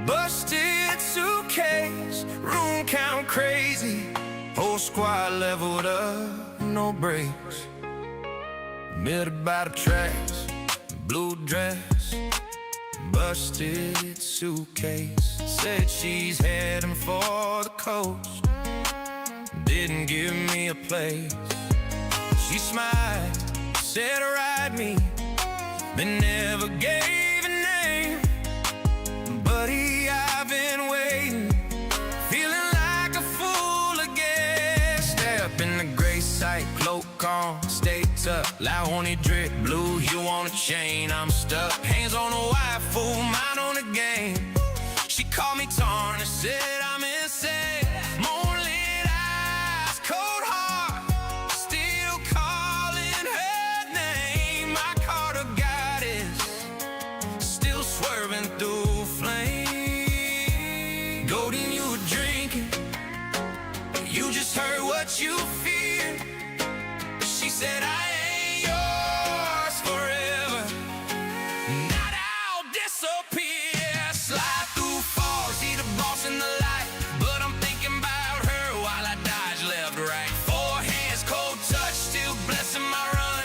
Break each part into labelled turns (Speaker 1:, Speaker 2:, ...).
Speaker 1: Busted suitcase, room count crazy. Whole squad leveled up, no breaks. Met by the tracks, blue dress, busted suitcase. Said she's heading for the coast, didn't give me a place. She smiled, said ride me, but never gave a name. Buddy, I've been waiting, feeling like a fool again. Step in the gray site, cloak on, stay tucked, loud on it drip, blue hue on a chain. I'm stuck, hands on the wire, full mind on the game. She called me torn and said I'm insane. Moonlit eyes, cold heart, still calling her name. My car to goddess, still swerving through flame. Golden, you were drinking, you just heard what you feared. She said I ain't yours forever, not I'll disappear. Slide through falls, see the boss in the light, but I'm thinking about her while I dodge left, right. Four hands, cold touch, still blessing my run.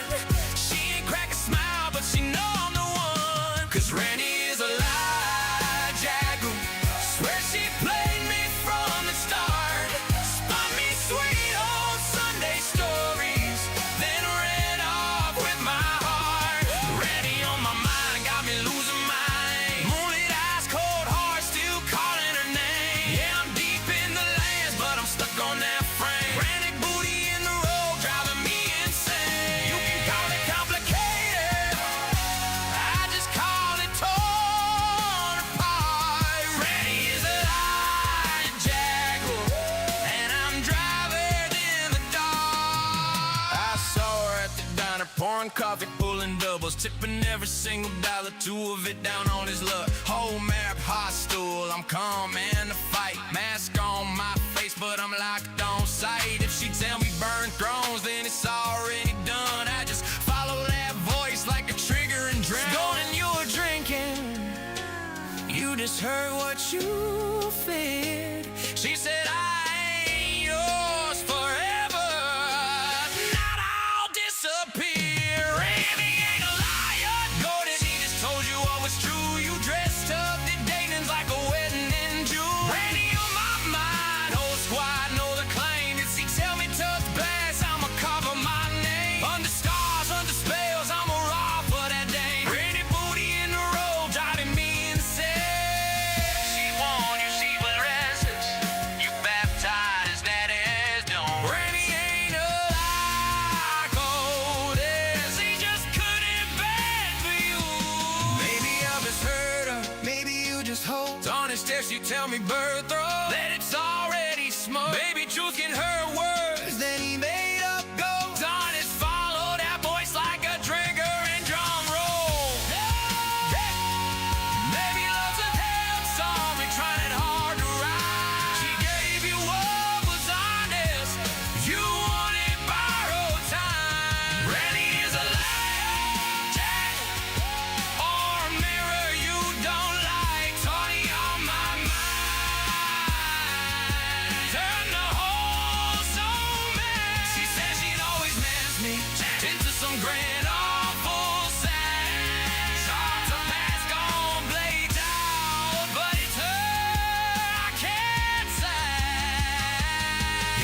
Speaker 1: She ain't crack a smile, but she know I'm the one. Cause Randy is a lie, Jagger. Swear she played me from the start. Spun me sweet on Sunday stories, then ran off with my heart. Randy on my mind, got me losing mine. Moonlit eyes, cold heart, still calling her name. Yeah, I'm deep in the lands, but I'm stuck on that frame. Frantic booty in the road, driving me insane. You can call it complicated, I just call it torn apart. Randy is a lying jaguar, and I'm driving in the dark. I saw her at the diner, pouring coffee, pulling doubles, tipping every single dollar, two of it down on his luck. Whole map, hot stool, I'm calm and the fight. Mask on my face, but I'm locked on sight. If she tell me burn thrones, then it's already done. I just follow that voice like a trigger and drown. Golden, you were drinking, you just heard what you feared. She said I ain't yours forever, not I'll disappear. Randy ain't a liar, Golden, she just told you what was true. You dressed up, did dating's like a wedding in June. Randy on my mind, whole squad know the claim. If she tell me tough bass, I'ma cover my name. Under stars, under spells, I'ma raw for that day. Randy booty in the road, driving me insane. She warned you, she was restless, you baptized that ass don't. Randy ain't a lie, Golden, she just couldn't bend for you. Maybe I misheard her, maybe you just hoped. Honest if she tell me birth throat, that it's already smoked. Baby, truth in her words, then he made up ghosts. Honest follow that voice like a trigger and drum roll. Maybe love's a damn song, we trying hard to write. She gave you what was honest, you wanted borrowed time. Randy is a liar, Jack, or a mirror you don't like. Tony on my mind, turn the whole soul man. She said she'd always manage me into some grand awful sad. Sharp to pass, gone blades out, but it's her I can't say.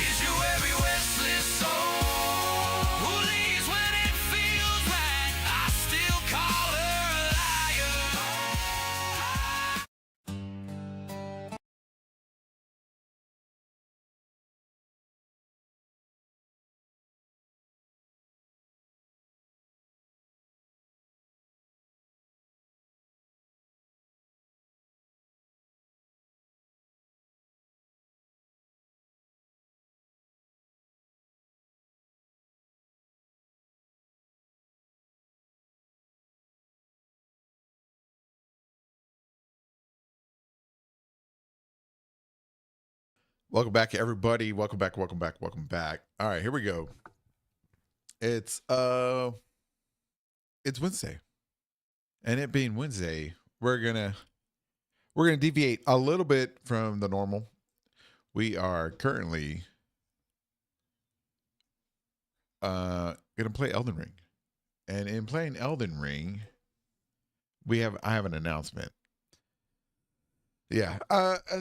Speaker 1: Is you every restless soul who leaves when it feels right? I still call her a liar.
Speaker 2: Welcome back, everybody. Welcome back. All right, here we go. It's Wednesday. And it being Wednesday, we're we're going to deviate a little bit from the normal. We are currently going to play Elden Ring. And in playing Elden Ring, I have an announcement. Yeah.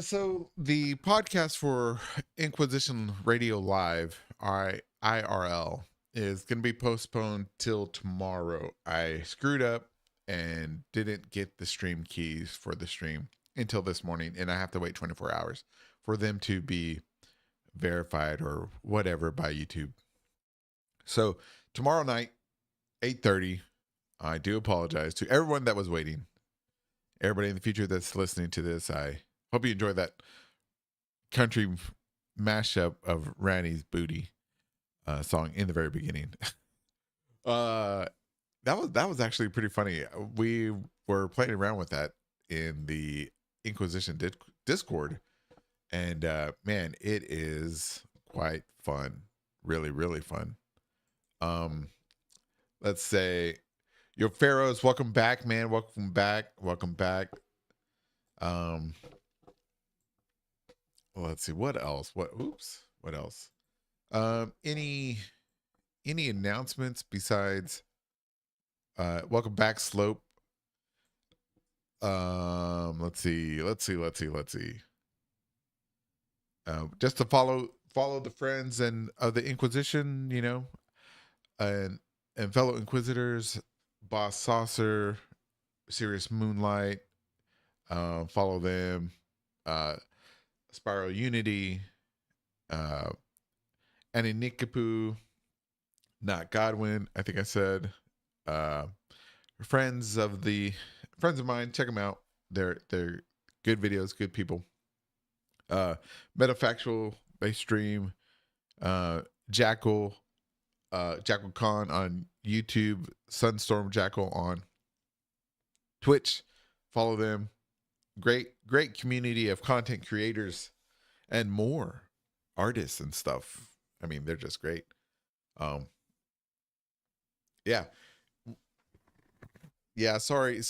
Speaker 2: So the podcast for Inquisition Radio Live, IRL, is going to be postponed till tomorrow. I screwed up and didn't get the stream keys for the stream until this morning, and I have to wait 24 hours for them to be verified or whatever by YouTube. So tomorrow night, 8:30. I do apologize to everyone that was waiting. Everybody in the future that's listening to this, I hope you enjoy that country mashup of Ranny's Booty song in the very beginning. That was actually pretty funny. We were playing around with that in the Inquisition Discord, and man, it is quite fun. Really, really fun. Let's say, yo, Pharaohs, welcome back, man. Welcome back. Welcome back. Let's see, what else? What else? Any announcements besides welcome back, Slope? Let's see. Just to follow the friends and of the Inquisition, you know, and fellow Inquisitors, Boss Saucer, Serious Moonlight, follow them, Spiral Unity, Ananikapu, Not Godwin, I think I said, friends of mine, check them out. They're good videos, good people. Metafactual, they stream, Jackal Khan on YouTube, Sunstorm Jackal on Twitch. Follow them. Great community of content creators and more artists and stuff. I mean, they're just great. Yeah. Sorry,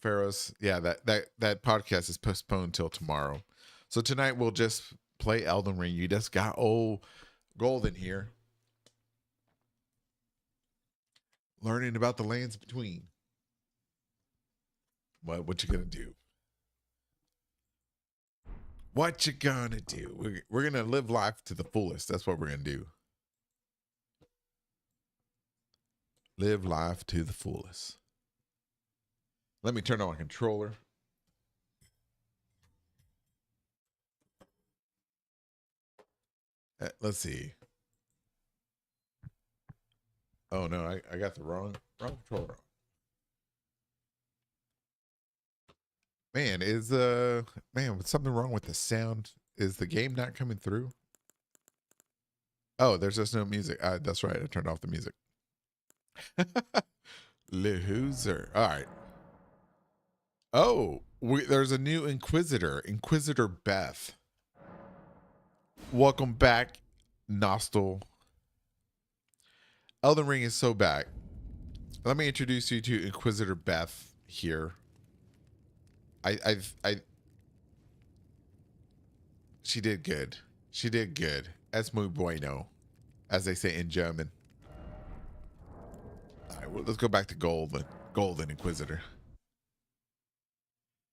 Speaker 2: Pharaohs. Yeah, that podcast is postponed till tomorrow. So tonight we'll just play Elden Ring. You just got old Golden here, learning about the lands between. What you gonna do? What you gonna do? We're gonna live life to the fullest. That's what we're gonna do. Live life to the fullest. Let me turn on my controller. Let's see. Oh no, I got the wrong controller. Man, was something wrong with the sound? Is the game not coming through? Oh, there's just no music. That's right. I turned off the music. Loser. All right. Oh, there's a new Inquisitor Beth. Welcome back, Nostal. Elden Ring is so back. Let me introduce you to Inquisitor Beth here. She did good. Es muy bueno, as they say in German. All right, well, let's go back to Golden Inquisitor.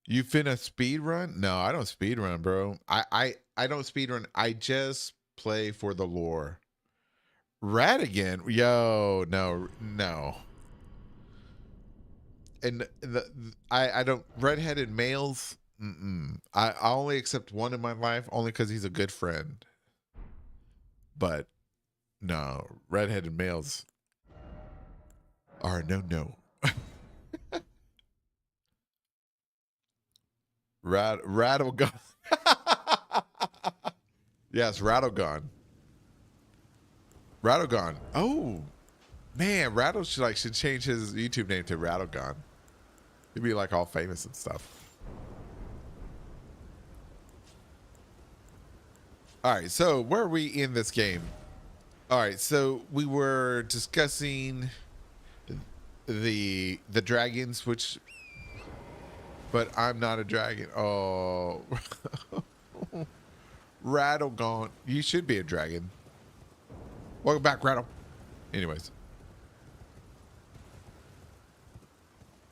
Speaker 2: You finna speed run? No, I don't speed run, bro. I don't speed run. I just play for the lore. Radigan, yo, no. And I don't, redheaded males. I only accept one in my life only because he's a good friend. But no, redheaded males are no. Rattlegun. Yes, Rattlegun. Oh man, Rattle should change his YouTube name to Rattlegun. He'd be like all famous and stuff. All right, so where are we in this game? All right, so we were discussing the dragons, which but I'm not a dragon. Oh, Rattle gone. You should be a dragon. Welcome back, Rattle. Anyways,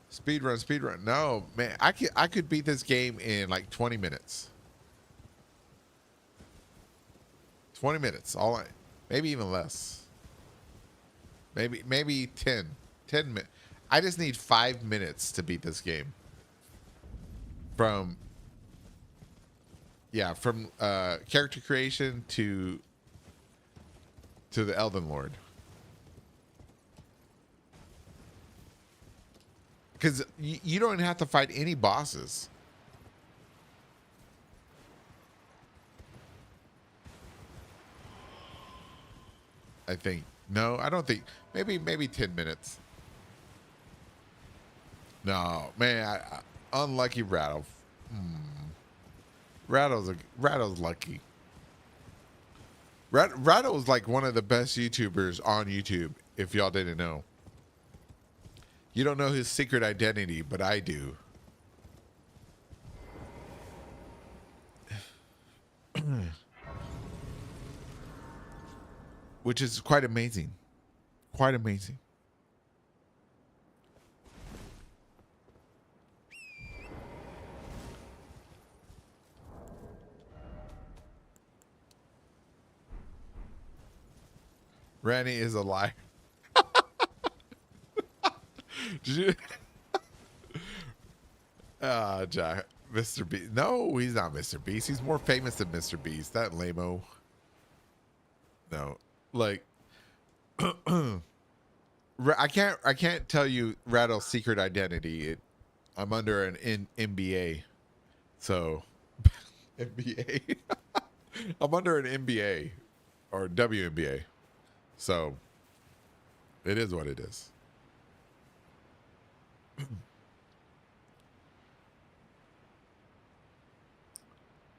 Speaker 2: speed run, speed run. No, man, I could beat this game in like 20 minutes. 20 minutes. Maybe even less. Maybe 10 minutes. I just need 5 minutes to beat this game. From character creation to the Elden Lord. Because you don't even have to fight any bosses. I think. No, I don't think. Maybe 10 minutes. No, man, unlucky Rattle. Rattle's lucky. Rattle is like one of the best YouTubers on YouTube, if y'all didn't know. You don't know his secret identity, but I do. Which is quite amazing. Quite amazing. Randy is a liar. Did you? Jack, Mr. Beast. No, he's not Mr. Beast. He's more famous than Mr. Beast. That lame-o. No, like, I can't tell you Rattle's secret identity. I'm under an MBA, so MBA. I'm under an MBA or WNBA, so it is what it is.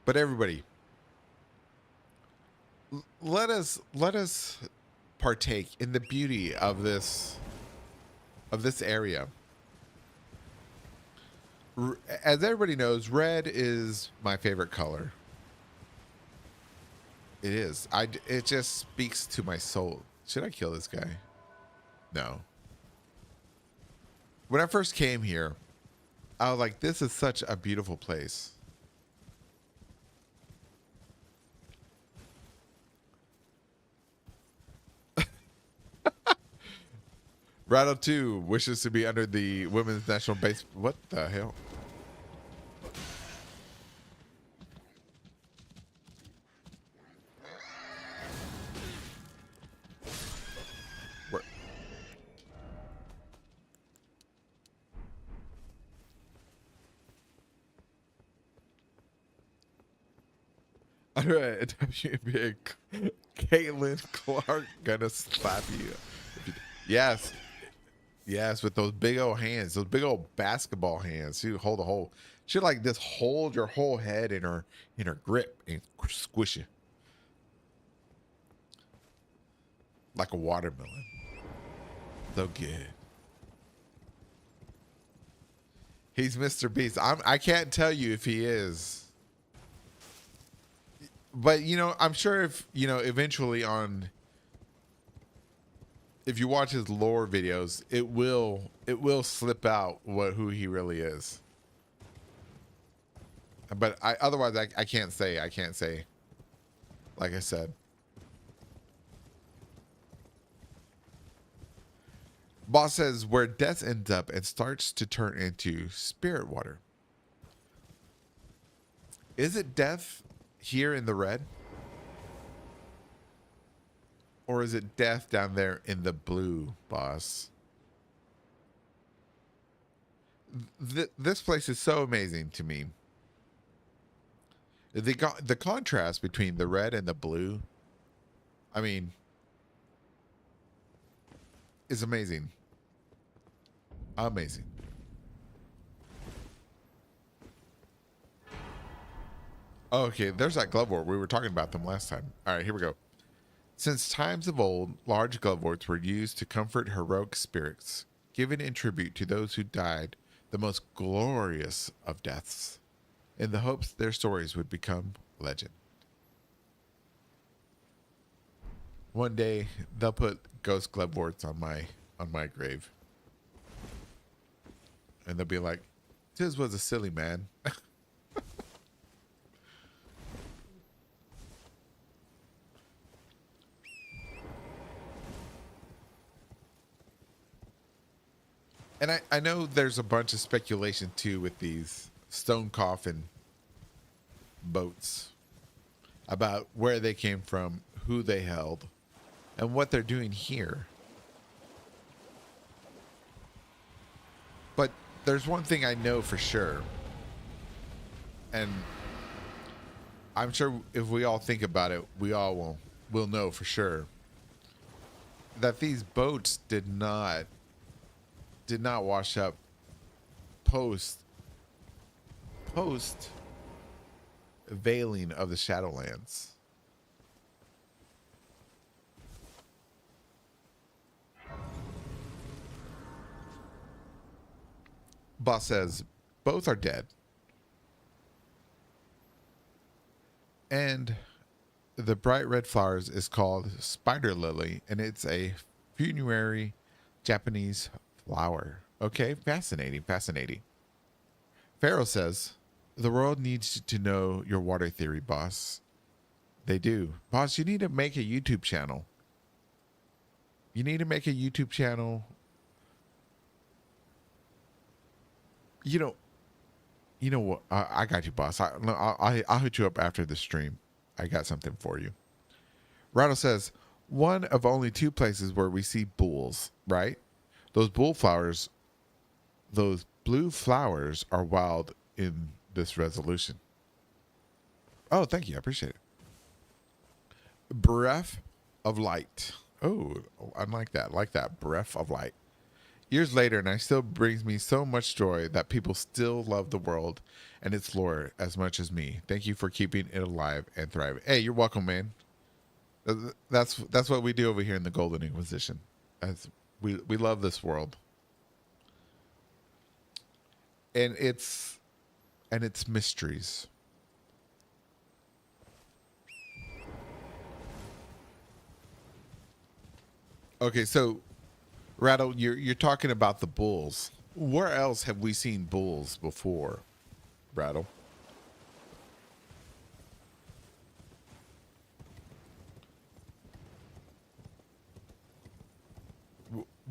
Speaker 2: But everybody, let us partake in the beauty of this area. As everybody knows, red is my favorite color. It is. It just speaks to my soul. Should I kill this guy? No. When I first came here, I was like, this is such a beautiful place. Rattle 2 wishes to be under the women's national base. What the hell? Where? Under a WNBA, Caitlin Clark gonna slap you. Yes. Yes, with those big old hands, those big old basketball hands. She hold the whole. She like this hold your whole head in her grip and squish it like a watermelon. So good. He's Mr. Beast. I can't tell you if he is, but I'm sure if eventually on. If you watch his lore videos, it will slip out who he really is. But otherwise I can't say. Like I said. Boss says where death ends up and starts to turn into spirit water. Is it death here in the red? Or is it death down there in the blue, boss? This place is so amazing to me. The contrast between the red and the blue, I mean, is amazing. Amazing. Okay, there's that glove wart. We were talking about them last time. All right, here we go. Since times of old, large gloveworts were used to comfort heroic spirits, given in tribute to those who died the most glorious of deaths, in the hopes their stories would become legend. One day they'll put ghost gloveworts on my grave, and they'll be like, "This was a silly man." And I know there's a bunch of speculation too with these stone coffin boats about where they came from, who they held, and what they're doing here. But there's one thing I know for sure, and I'm sure if we all think about it, we all will know for sure that these boats did not wash up post veiling of the Shadowlands. Boss says both are dead, and the bright red flowers is called spider lily, and it's a funerary Japanese flower. Okay, fascinating. Pharaoh says, the world needs to know your water theory, boss. They do. Boss, you need to make a YouTube channel. You know what? I got you, boss. I'll hit you up after the stream. I got something for you. Rattle says, one of only two places where we see bulls, right? Those blue flowers are wild in this resolution. Oh, thank you. I appreciate it. Breath of light. Oh, I like that. Breath of light. Years later, and it still brings me so much joy that people still love the world and its lore as much as me. Thank you for keeping it alive and thriving. Hey, you're welcome, man. That's what we do over here in the Golden Inquisition. As we love this world. And its mysteries. Okay, so Rattle, you're talking about the bulls. Where else have we seen bulls before, Rattle?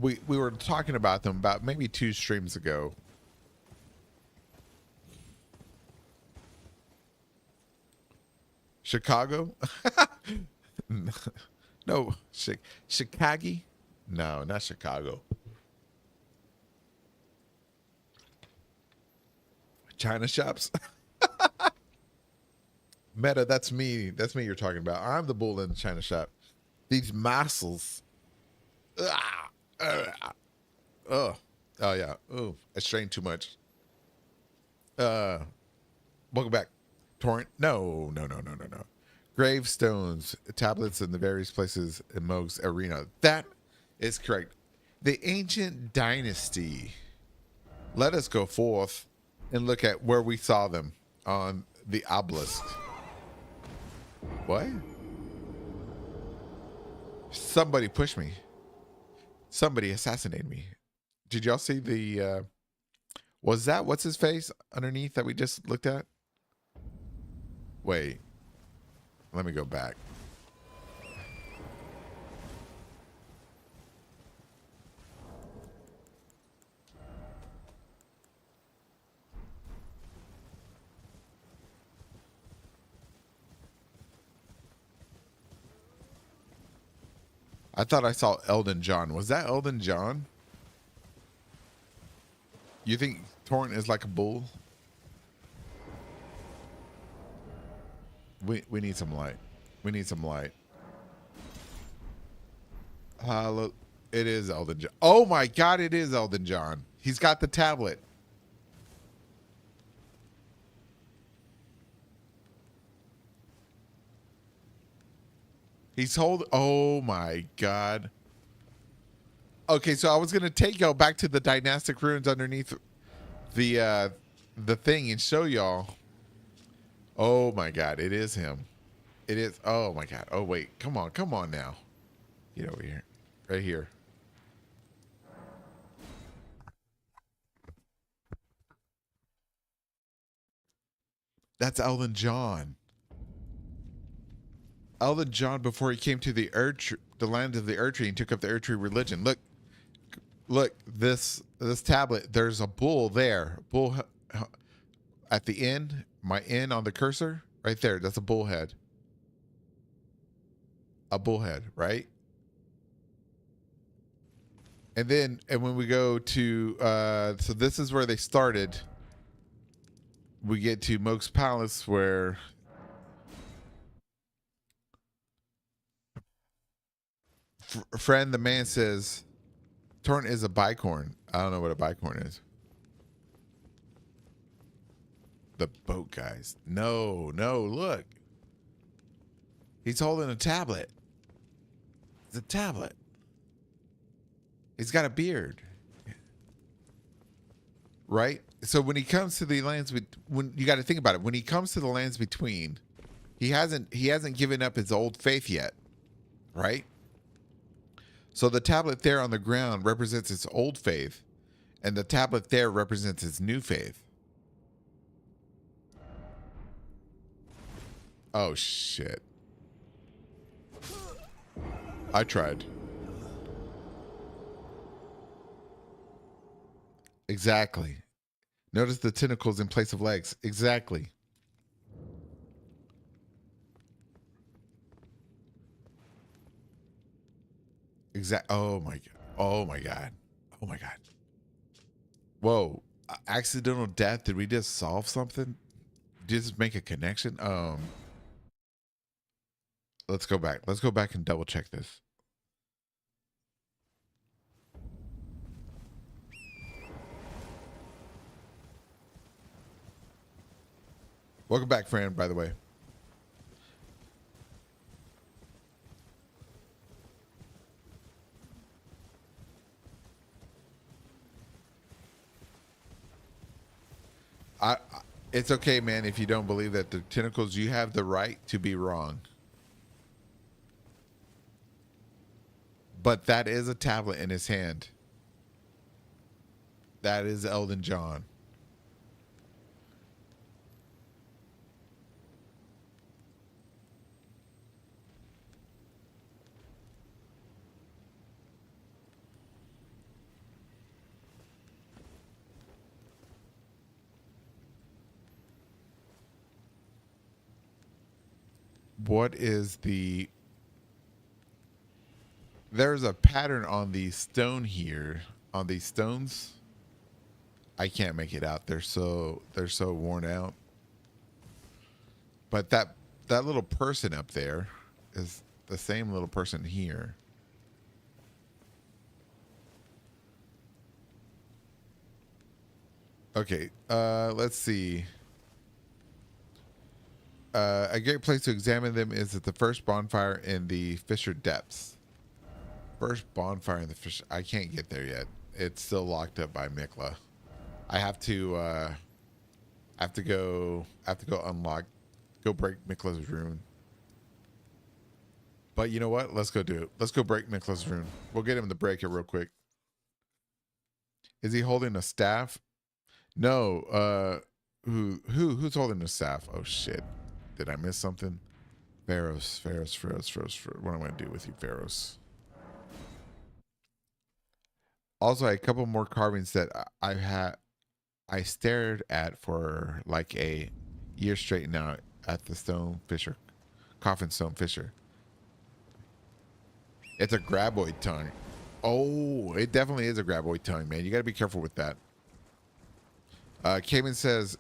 Speaker 2: We were talking about them about maybe 2 streams ago. Chicago? No, Chicago? No, not Chicago. China shops? Meta, that's me. That's me you're talking about. I'm the bull in the China shop. These muscles. Oh yeah. Oh, I strained too much. Welcome back. Torrent. No. Gravestones, tablets in the various places in Moog's arena. That is correct. The ancient dynasty. Let us go forth and look at where we saw them on the obelisk. What? Somebody pushed me. Somebody assassinated me. Did y'all see the was that what's his face underneath that we just looked at? Wait. Let me go back. I thought I saw Elden John. Was that Elden John? You think Torrent is like a bull? We need some light. We need some light. Look, it is Elden John. Oh my God, it is Elden John. He's got the tablet. He's holding. Oh my God. Okay, so I was gonna take y'all back to the dynastic ruins underneath the thing and show y'all. Oh my god, it is him. It is. Oh my god. Oh wait, come on now. Get over here, right here. That's Elden John. Elden John before he came to the the land of the Erdtree and took up the Erdtree religion. Look, this tablet. There's a bull there. Bull at the end. My N on the cursor, right there. That's a bullhead. A bullhead, right? And when we go to so this is where they started. We get to Moke's Palace where friend the man says Torrent is a bicorn. I don't know what a bicorn is. The boat guys. No, look. He's holding a tablet. It's a tablet. He's got a beard. Right? So when he comes to the lands when you got to think about it, when he comes to the lands between, he hasn't given up his old faith yet. Right? So the tablet there on the ground represents his old faith, and the tablet there represents his new faith. Oh shit. I tried. Exactly. Notice the tentacles in place of legs. Exactly. Oh my god. Oh my god. Oh my god. Whoa. Accidental death. Did we just solve something? Just make a connection? Let's go back. Let's go back and double check this. Welcome back, friend, by the way. It's okay, man, if you don't believe that the tentacles, you have the right to be wrong. But that is a tablet in his hand. That is Elden John. What is the... There's a pattern on the stone here. On these stones. I can't make it out. They're so worn out. But that little person up there is the same little person here. Okay, let's see. A great place to examine them is at the first bonfire in the Fisher Depths. First bonfire in the Fisher... I can't get there yet. It's still locked up by Mikla. I have to go unlock, go break Mikla's rune. But you know what? Let's go do it. Let's go break Mikla's rune. We'll get him to break it real quick. Is he holding a staff? No. Who's holding the staff? Oh shit. Did I miss something? Pharaohs. What am I going to do with you, Pharaohs? Also, a couple more carvings that I stared at for like a year straight now at the coffin stone fisher. It's a graboid tongue. Oh, it definitely is a graboid tongue, man. You got to be careful with that. Cayman says,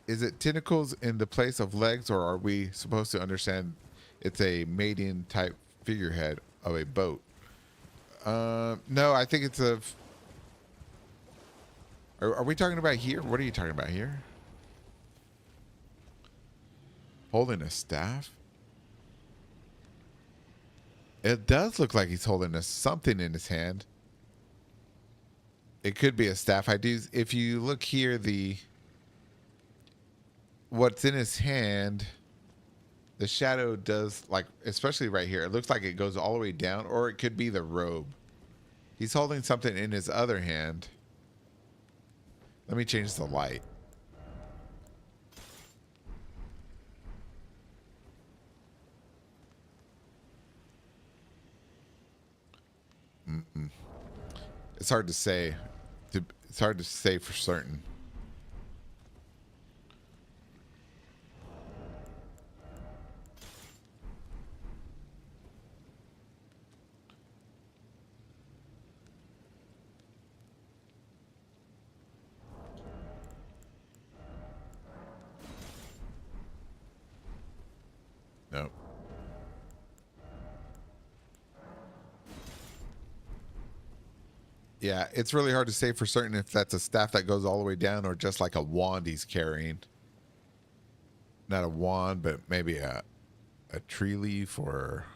Speaker 2: is it tentacles in the place of legs, or are we supposed to understand it's a mating type figurehead of a boat? No, I think it's a... Are we talking about here? What are you talking about here? Holding a staff? It does look like he's holding something in his hand. It could be a staff. I do. If you look here, what's in his hand, the shadow does, like, especially right here. It looks like it goes all the way down, or it could be the robe. He's holding something in his other hand. Let me change the light. It's hard to say. It's hard to say for certain. No. Yeah, it's really hard to say for certain if that's a staff that goes all the way down or just like a wand he's carrying. Not a wand, but maybe a tree leaf or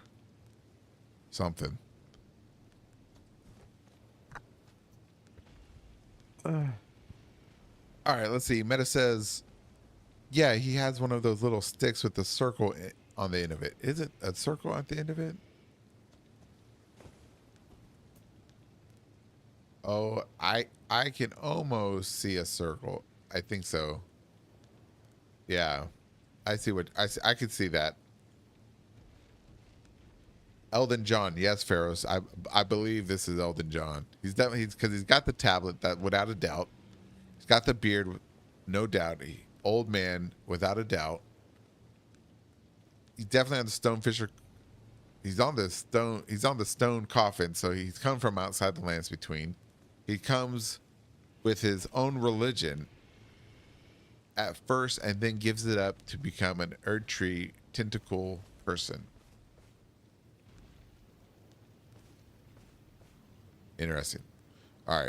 Speaker 2: something. All right, let's see. Meta says, yeah, he has one of those little sticks with the circle on the end of it. Is it a circle at the end of it? Oh, I can almost see a circle. I think so. Yeah. I see what I could see that. Elden John, yes, Pharaohs. I believe this is Elden John. He's definitely because he's got the tablet that without a doubt. He's got the beard, no doubt. Old man without a doubt. He's definitely on the Stonefisher. He's on the stone. He's on the stone coffin. So he's come from outside the lands between. He comes with his own religion at first, and then gives it up to become an Erd Tree tentacle person. Interesting. All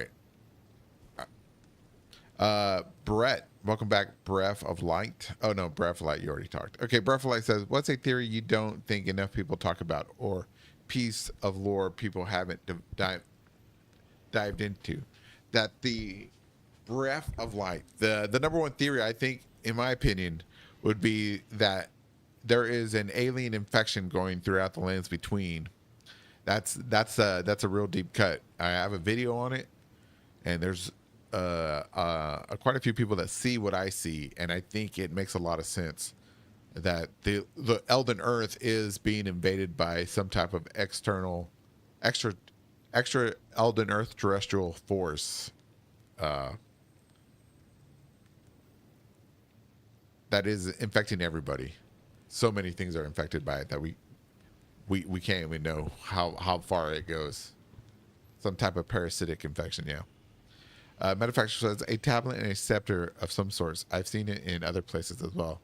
Speaker 2: right. Brett, welcome back. Breath of Light. Oh no, Breath of Light. You already talked. Okay, Breath of Light says, "What's a theory you don't think enough people talk about, or piece of lore people haven't dived into?" That the Breath of Light, the number one theory, I think, in my opinion, would be that there is an alien infection going throughout the lands between. That's a real deep cut. I have a video on it, and there's quite a few people that see what I see, and I think it makes a lot of sense that the Elden Earth is being invaded by some type of extra Elden Earth terrestrial force that is infecting everybody. So many things are infected by it that we can't even know how far it goes. Some type of parasitic infection, yeah. Manufacturer says a tablet and a scepter of some sorts. I've seen it in other places as well.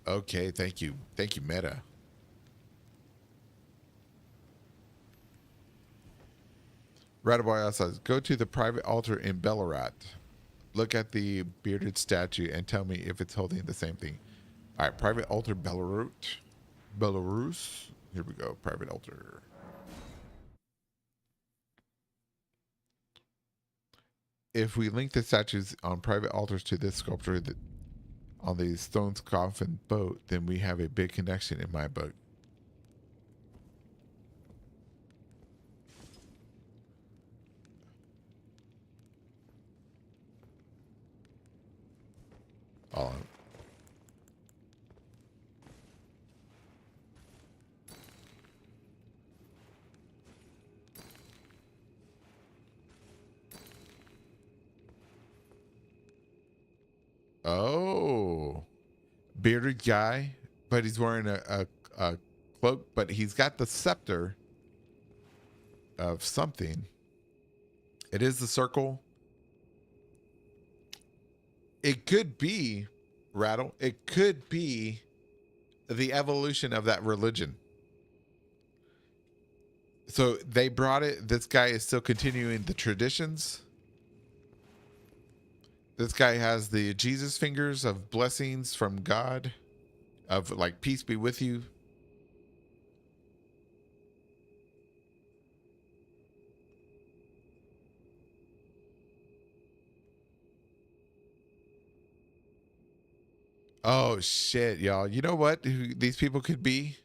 Speaker 2: Okay, thank you, Meta. Radaboy says, go to the private altar in Ballarat. Look at the bearded statue and tell me if it's holding the same thing. All right, private altar Belarus. Here we go, private altar. If we link the statues on private altars to this sculpture on the stone's coffin boat, then we have a big connection in my book. All on. Oh, bearded guy, but he's wearing a cloak, but he's got the scepter of something. It is the circle. It could be, Rattle. It could be the evolution of that religion. So they brought it. This guy is still continuing the traditions. This guy has the Jesus fingers of blessings from God, of like, peace be with you. Oh shit, y'all. You know what? Who these people could be?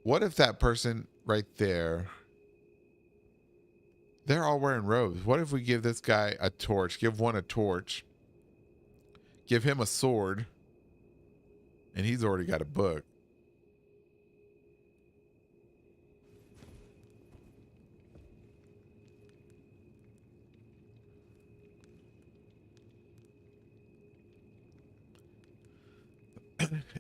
Speaker 2: What if that person right there? They're all wearing robes. What if we give this guy a torch? Give one a torch. Give him a sword. And he's already got a book.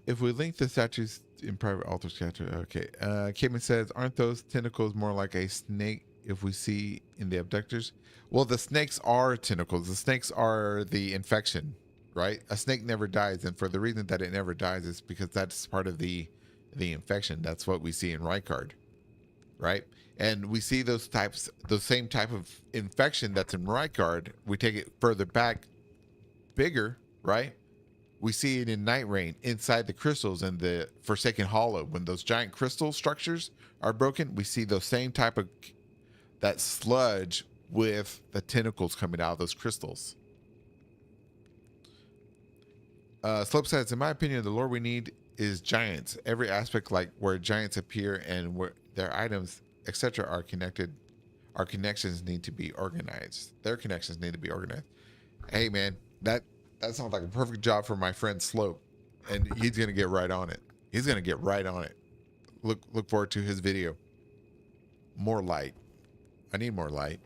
Speaker 2: If we link the statues in private altar statue, okay. Cayman says, aren't those tentacles more like a snake if we see in the abductors? Well, the snakes are tentacles. The snakes are the infection, right? A snake never dies, and for the reason that it never dies is because that's part of the infection. That's what we see in Rykard, right? And we see those same type of infection that's in Rykard. We take it further back, bigger, right? We see it in Night Rain inside the crystals in the Forsaken Hollow. When those giant crystal structures are broken, we see those same type of that sludge with the tentacles coming out of those crystals. Slope says, in my opinion, the lore we need is giants. Every aspect, like where giants appear and where their items, etc., are connected. Our connections need to be organized. Their connections need to be organized. Hey, man, that sounds like a perfect job for my friend Slope, and he's gonna get right on it. He's gonna get right on it. Look forward to his video. More light. I need more light.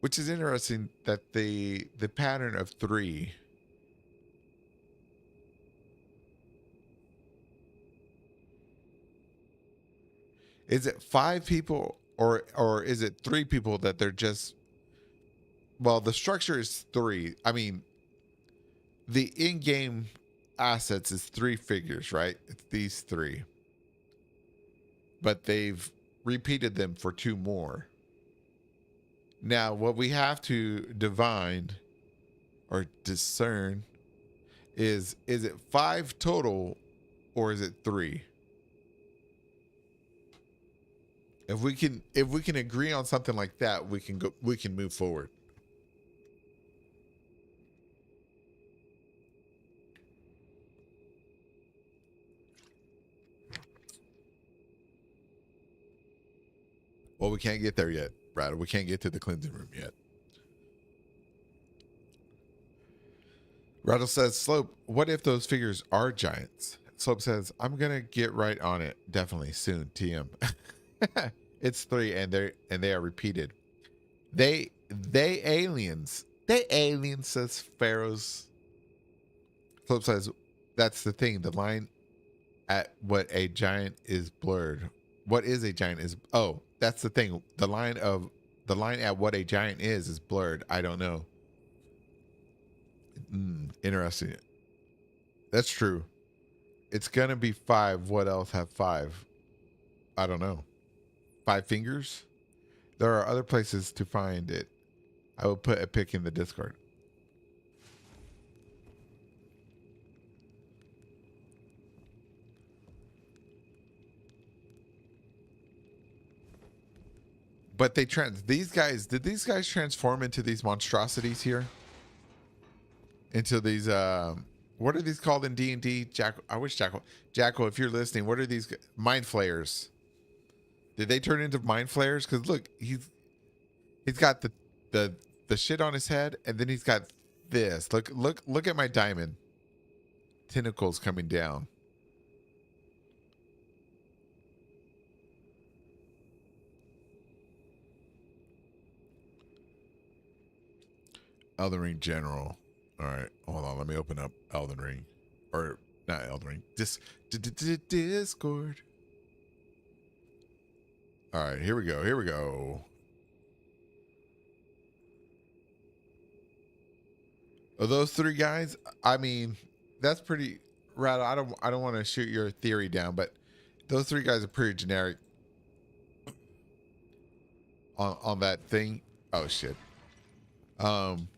Speaker 2: Which is interesting that the pattern of 3 is it 5 people or is it 3 people that they're just, well, the structure is 3. I mean, the in-game assets is 3 figures, right? It's these 3. But they've repeated them for 2 more. Now, what we have to divine or discern is it 5 total or is it 3? If we can agree on something like that, we can move forward. Well, we can't get there yet, Brad. We can't get to the cleansing room yet. Rattle says, Slope, what if those figures are giants? Slope says, I'm gonna get right on it, definitely soon. TM. It's 3 and they are repeated. They aliens. They aliens, says Pharaoh's. Slope says, that's the thing. The line at what a giant is blurred. What is a giant is, oh, that's the thing. The line at what a giant is blurred. I don't know. Interesting. That's true. It's gonna be 5. What else have 5? I don't know. 5 fingers? There are other places to find it. I will put a pic in the Discord. But did these guys transform into these monstrosities here? Into these what are these called in D&D? Jackal, if you're listening, what are these mind flayers? Did they turn into mind flayers? Because look, he's got the shit on his head, and then he's got this. Look at my diamond. Tentacles coming down. Elden Ring General. All right, hold on. Let me open up Elden Ring, or not Elden Ring. Discord. All right, here we go. Here we go. Of those 3 guys, I mean, that's pretty. Rather, I don't want to shoot your theory down, but those 3 guys are pretty generic. On that thing. Oh shit. Um,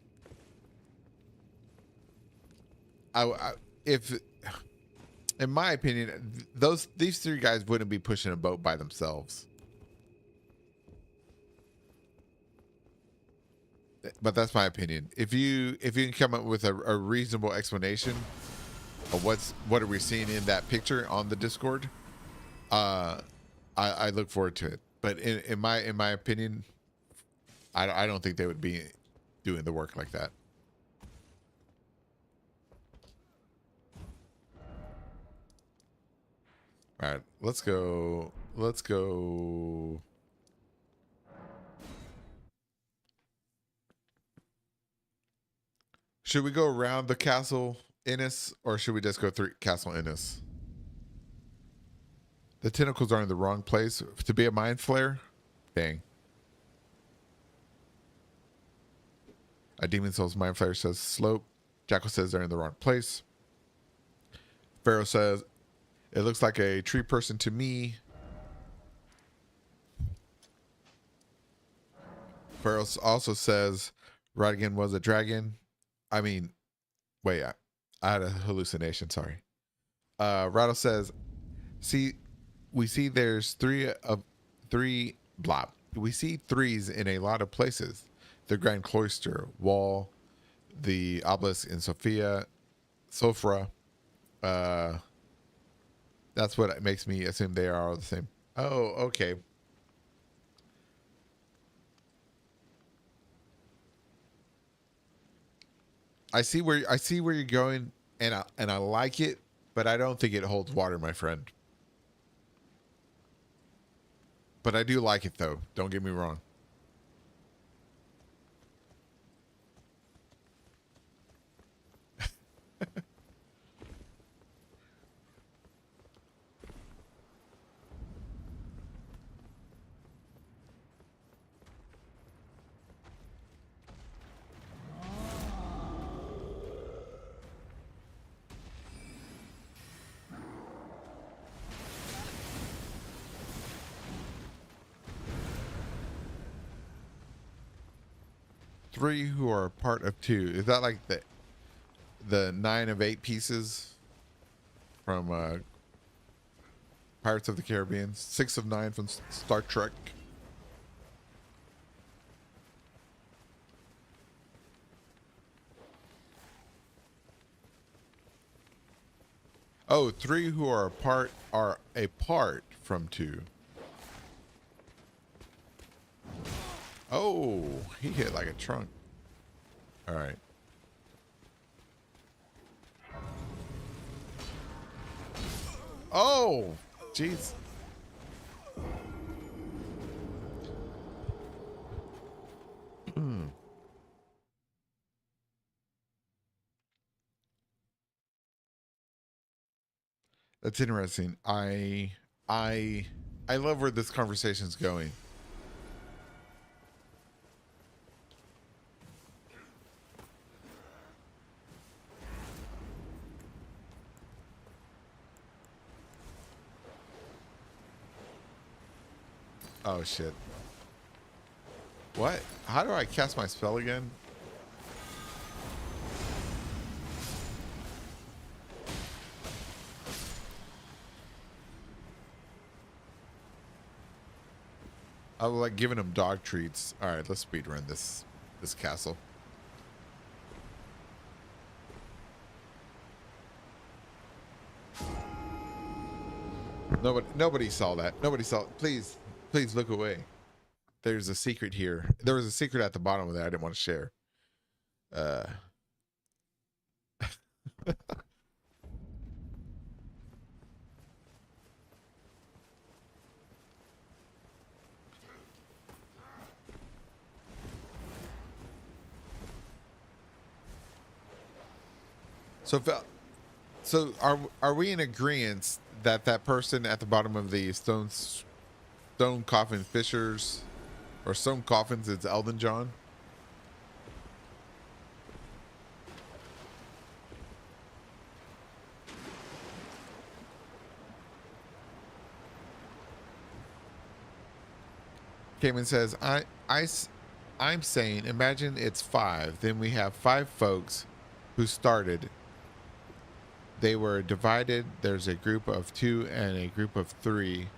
Speaker 2: I if in my opinion, these three guys wouldn't be pushing a boat by themselves. But that's my opinion. If you can come up with a reasonable explanation of what are we seeing in that picture on the Discord, I look forward to it. But in my opinion, I don't think they would be doing the work like that. All right, let's go. Let's go. Should we go around the castle Innis, or should we just go through Castle Innis? The tentacles are in the wrong place to be a mind flare. Dang. A Demon Souls mind flare says slope. Jackal says they're in the wrong place. Pharaoh says it looks like a tree person to me. Pharaoh also says Rodigan was a dragon. I mean, wait, I had a hallucination. Sorry. Rattle says, we see there's three blah. We see threes in a lot of places. The Grand Cloister, Wall, the obelisk in Sofra. That's what makes me assume they are all the same. Oh, okay. I see where you're going, and I like it, but I don't think it holds water, my friend. But I do like it though. Don't get me wrong. Three who are part of two. Is that like the 9 of 8 pieces from Pirates of the Caribbean? 6 of 9 from Star Trek. Oh, 3 who are a part from 2. Oh, he hit like a trunk. All right. Oh, jeez. That's interesting. I love where this conversation's going. Oh shit. What? How do I cast my spell again? I was like giving him dog treats. All right, let's speedrun this castle. Nobody saw that. Nobody saw. Please look away. There's a secret here. There was a secret at the bottom of that I didn't want to share. So are we in agreement that that person at the bottom of the stone coffin fishers or stone coffins is Elden John? Cayman says, I I'm saying, imagine it's five. Then we have five folks who started. They were divided. There's a group of two and a group of three.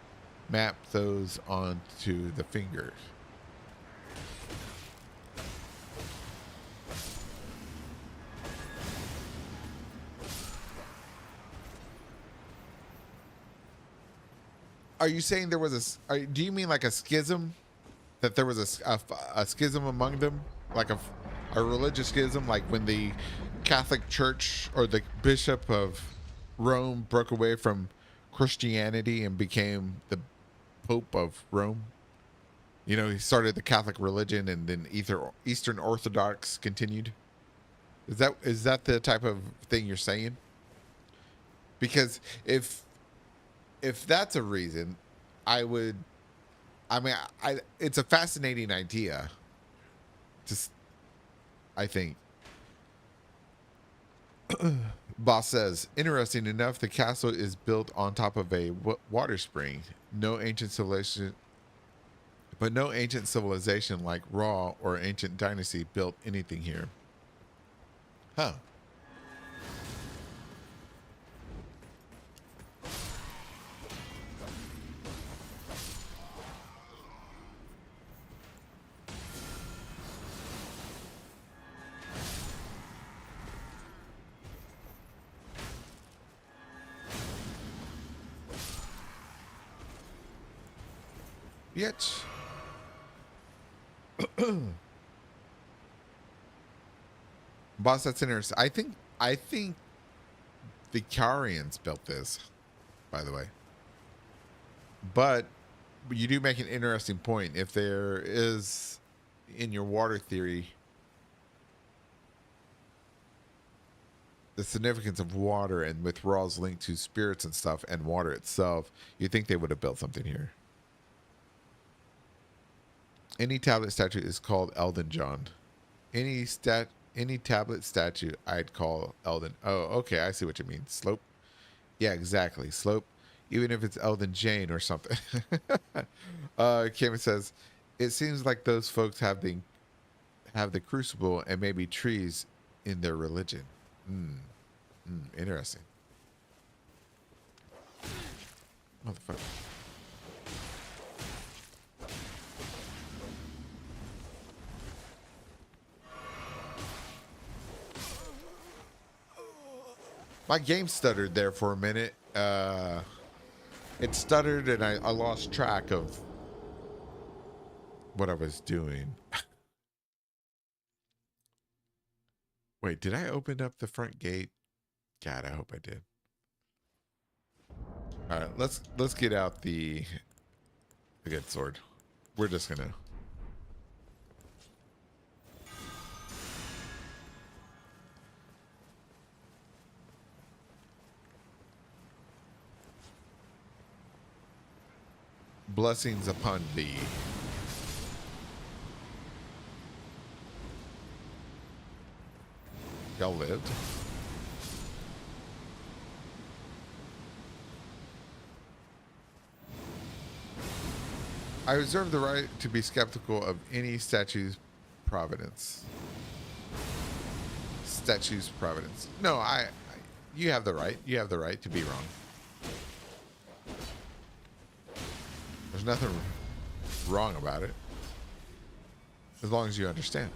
Speaker 2: Map those onto the fingers. Are you saying there was do you mean like a schism? That there was a schism among them? Like a religious schism? Like when the Catholic Church or the Bishop of Rome broke away from Christianity and became the Pope of Rome? You know, he started the Catholic religion and then Eastern Orthodox continued. Is that the type of thing you're saying? Because if that's a reason, I would. I mean, it's a fascinating idea. Just, I think. Boss says, interesting enough, the castle is built on top of a water spring. No ancient civilization, but no ancient civilization like Ra or ancient dynasty built anything here. Huh. Bitch. Boss, that's interesting. I think the Carians built this, by the way. But you do make an interesting point. If there is in your water theory the significance of water and with Ra's link to spirits and stuff and water itself, you think they would have built something here. Any tablet statue is called Elden, John. Any tablet statue I'd call Elden. Oh, okay, I see what you mean. Slope. Yeah, exactly. Slope. Even if it's Elden Jane or something. Cameron says, it seems like those folks have the crucible and maybe trees in their religion. Interesting. Motherfucker. My game stuttered there for a minute. It stuttered and I lost track of what I was doing. Wait, did I open up the front gate? God, I hope I did. All right, let's get out the good sword. We're just gonna. Blessings upon thee. Y'all lived. I reserve the right to be skeptical of any statue's providence. Statue's providence. No, you have the right. You have the right to be wrong. There's nothing wrong about it. As long as you understand.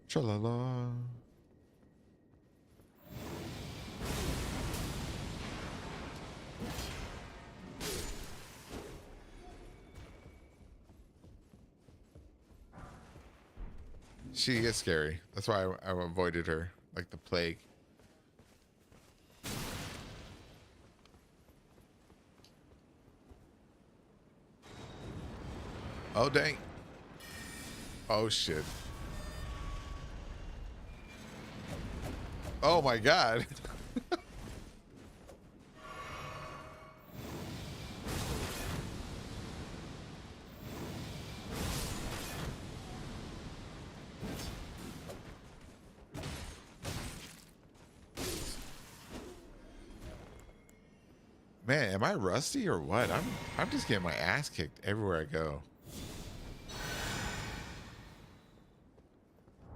Speaker 2: Tra-la-la. She is scary. That's why I avoided her like the plague. Oh, dang. Oh, shit. Oh, my God. Man, am I rusty or what? I'm just getting my ass kicked everywhere I go.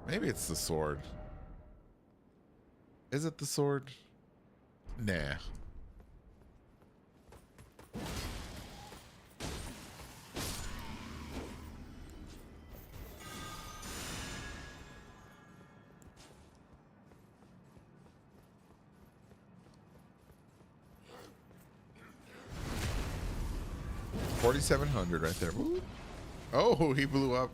Speaker 2: Maybe it's the sword. Is it the sword? Nah. $4,700 right there. Ooh. Oh, he blew up.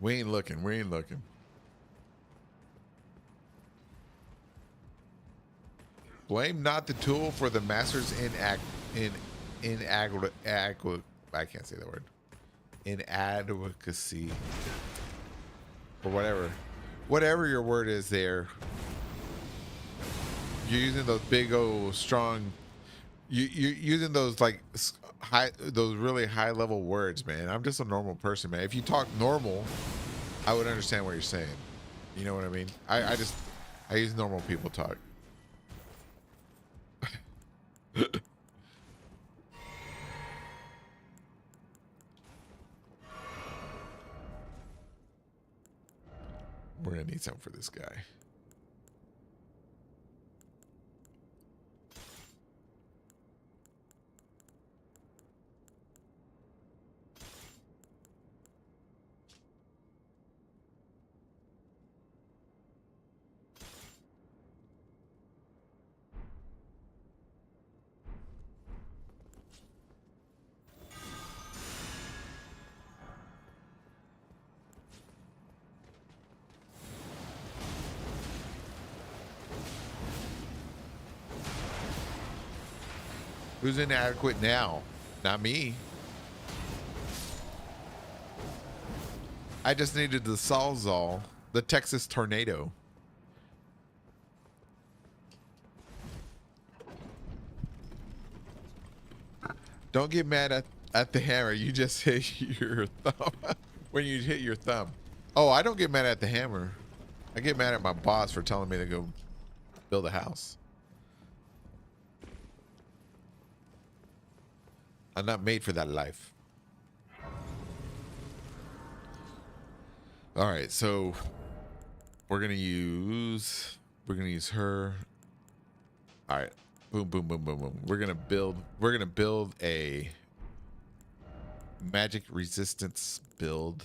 Speaker 2: We ain't looking. We ain't looking. Blame not the tool for the master's I can't say that word. Inadequacy. Or whatever. Whatever your word is there. You're using those big old strong you're using those like those really high level words, man. I'm just a normal person, man. If you talk normal, I would understand what you're saying. You know what I mean? I use normal people talk. We're gonna need something for this guy. Who's inadequate now? Not me. I just needed the Sawzall, the Texas tornado. Don't get mad at the hammer. You just hit your thumb when you hit your thumb. Oh, I don't get mad at the hammer. I get mad at my boss for telling me to go build a house. I'm not made for that life. All right, so we're gonna use her. All right, boom, boom, boom, boom, boom. We're gonna build a magic resistance build.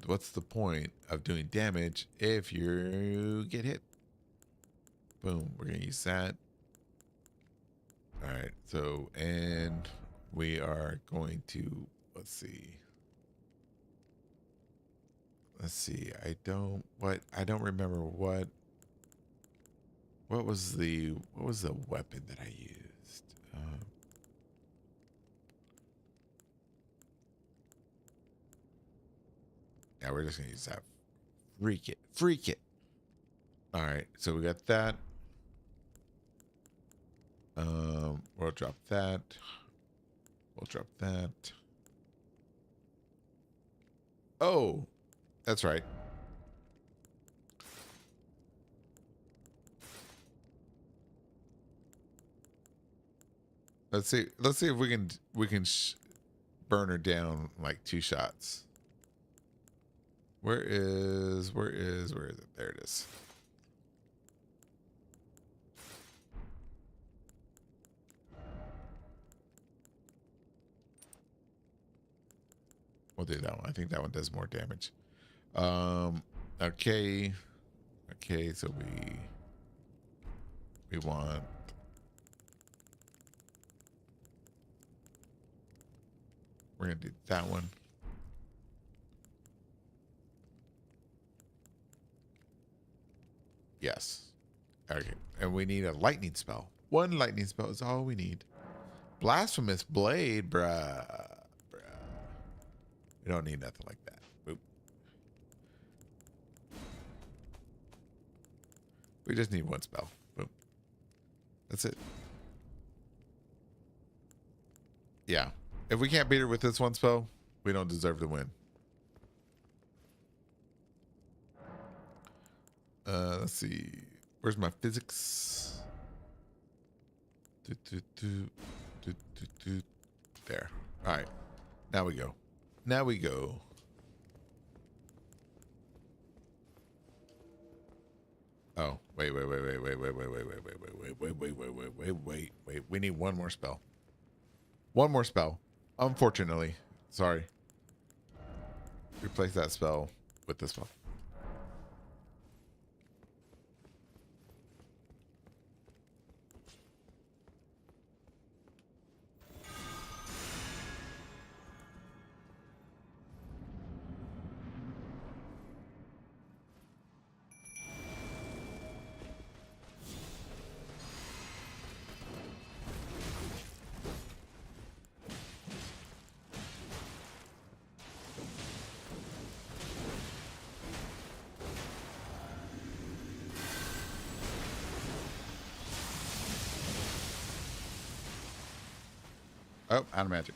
Speaker 2: What's the point of doing damage if you get hit? Boom, we're gonna use that. All right, so, and we are going to, let's see. I don't remember what was the weapon that I used. Yeah, we're just gonna use that. Freak it. All right, so we got that. We'll drop that. We'll drop that. Oh, that's right. Let's see if we can burn her down like 2 shots. Where is it? There it is. We'll do that one. I think that one does more damage. Okay. Okay, so we want we're gonna do that one. Yes. Okay, and we need a lightning spell. One lightning spell is all we need. Blasphemous blade, bruh. We don't need nothing like that. Oop. We just need one spell. Boom. That's it. Yeah. If we can't beat her with this one spell, we don't deserve to win. Let's see. Where's my physics? There. All right. Now we go. Now we go. Oh, wait. We need one more spell. One more spell. Unfortunately. Sorry. Replace that spell with this one. Oh, out of magic.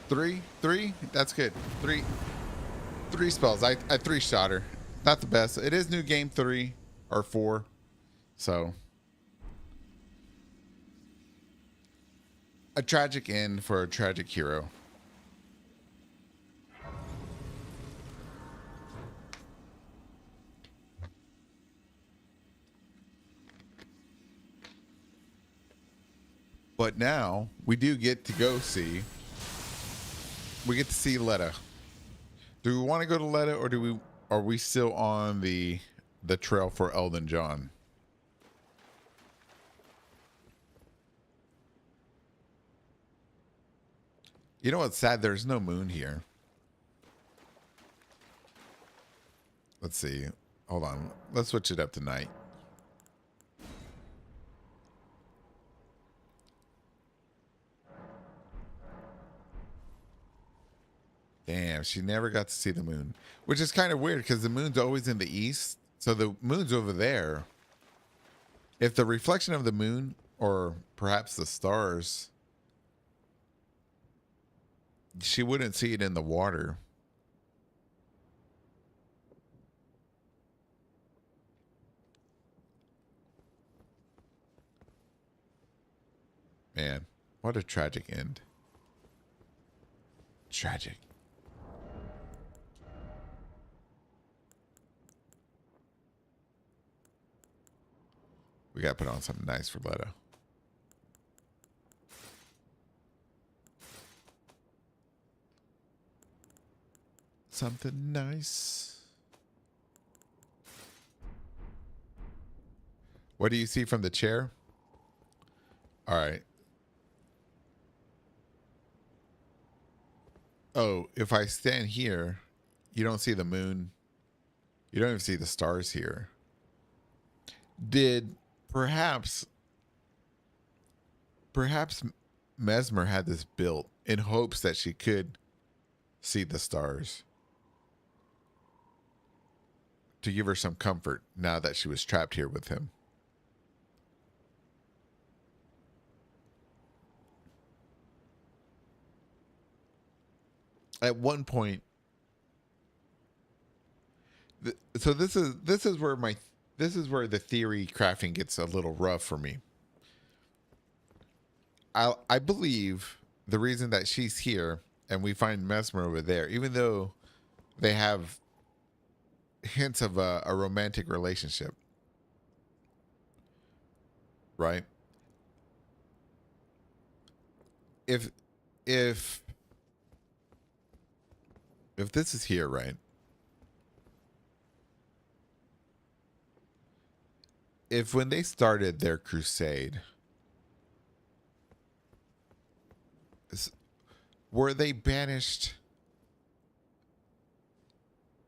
Speaker 2: Three. That's good. Three spells. I three shot her. Not the best. It is new game 3 or 4. So a tragic end for a tragic hero. But now we do get to go see. We get to see Letta. Do we want to go to Letta, or are we still on the trail for Elden John? You know what's sad? There's no moon here. Let's see. Hold on. Let's switch it up to night. Damn, she never got to see the moon, which is kind of weird because the moon's always in the east. So the moon's over there. If the reflection of the moon, or perhaps the stars, she wouldn't see it in the water. Man, what a tragic end. Tragic. We got to put on something nice for Letta. Something nice. What do you see from the chair? All right. Oh, if I stand here, you don't see the moon. You don't even see the stars here. Did perhaps Mesmer had this built in hopes that she could see the stars to give her some comfort now that she was trapped here with him. At one point, so this is where the theory crafting gets a little rough for me. I believe the reason that she's here and we find Mesmer over there, even though they have hints of a romantic relationship, right? If this is here, right, if when they started their crusade, were they banished?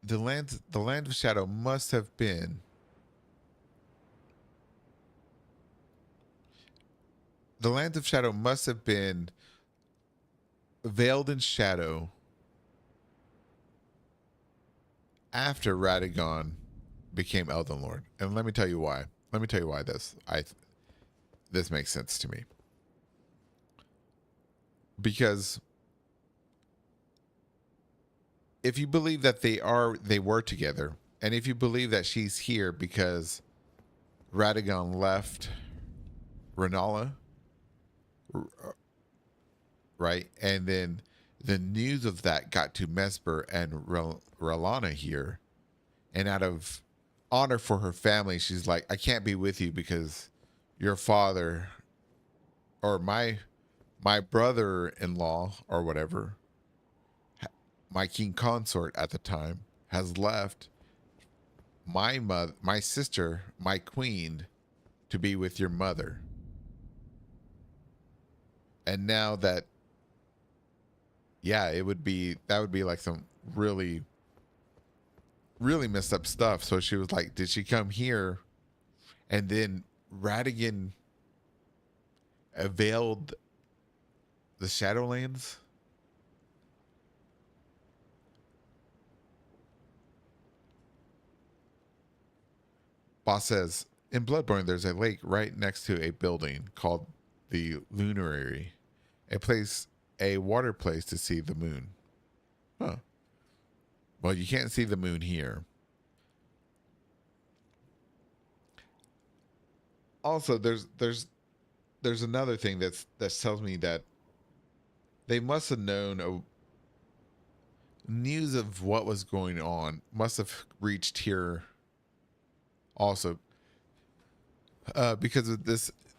Speaker 2: The land of shadow must have been the land of shadow must have been veiled in shadow after Radagon became Elden Lord. And let me tell you why. Let me tell you why this makes sense to me. Because if you believe that they were together, and if you believe that she's here because Radagon left Renala, right? And then the news of that got to Mesper and Relana here. And out of honor for her family, she's like, I can't be with you because your father or my brother-in-law or whatever, my king consort at the time, has left my sister, my queen, to be with your mother. And now that, yeah, that would be like some really, really messed up stuff. So she was like, did she come here? And then Radigan availed the Shadowlands. Boss says, in Bloodborne, there's a lake right next to a building called the Lunary, a water place to see the moon. Huh. Well, you can't see the moon here. Also, there's another thing that tells me that they must have known news of what was going on must have reached here also, because of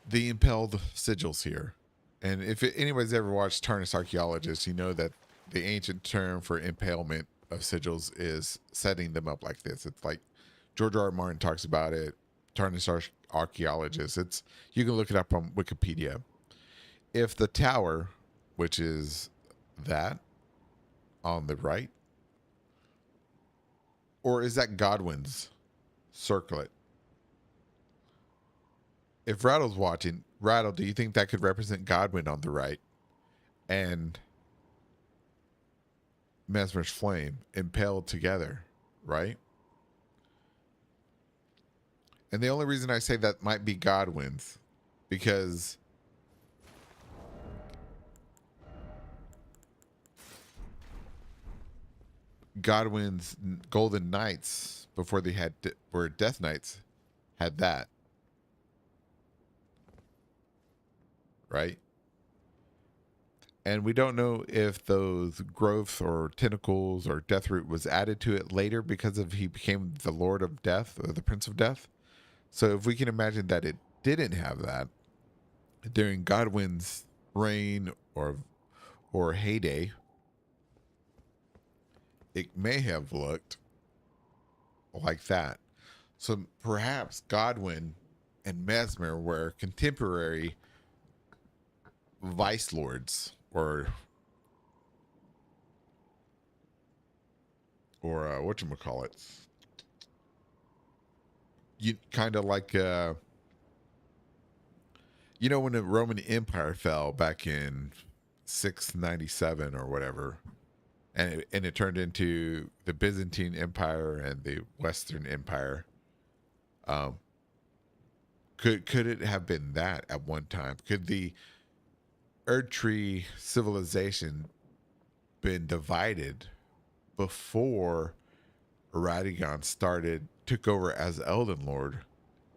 Speaker 2: the impaled sigils here. And if anybody's ever watched Tarnished Archaeologist, you know that the ancient term for impalement of sigils is setting them up like this. It's like George R. R. Martin talks about it. Tarnished Archaeologist. You can look it up on Wikipedia. If the tower, which is that on the right, or is that Godwin's circlet? If Rattle's watching, Rattle, do you think that could represent Godwin on the right and Mesmer's flame impaled together, right? And the only reason I say that might be Godwin's because Godwin's Golden Knights before they were Death Knights had that, right? And we don't know if those growths or tentacles or Deathroot was added to it later because he became the Lord of Death or the Prince of Death. So if we can imagine that it didn't have that during Godwin's reign or heyday, it may have looked like that. So perhaps Godwin and Mesmer were contemporary vice lords or whatchamacallit. You kind of like when the Roman Empire fell back in 697 or whatever, and it turned into the Byzantine Empire and the Western Empire. Could it have been that at one time? Could the Erdtree civilization been divided before Radagon took over as Elden Lord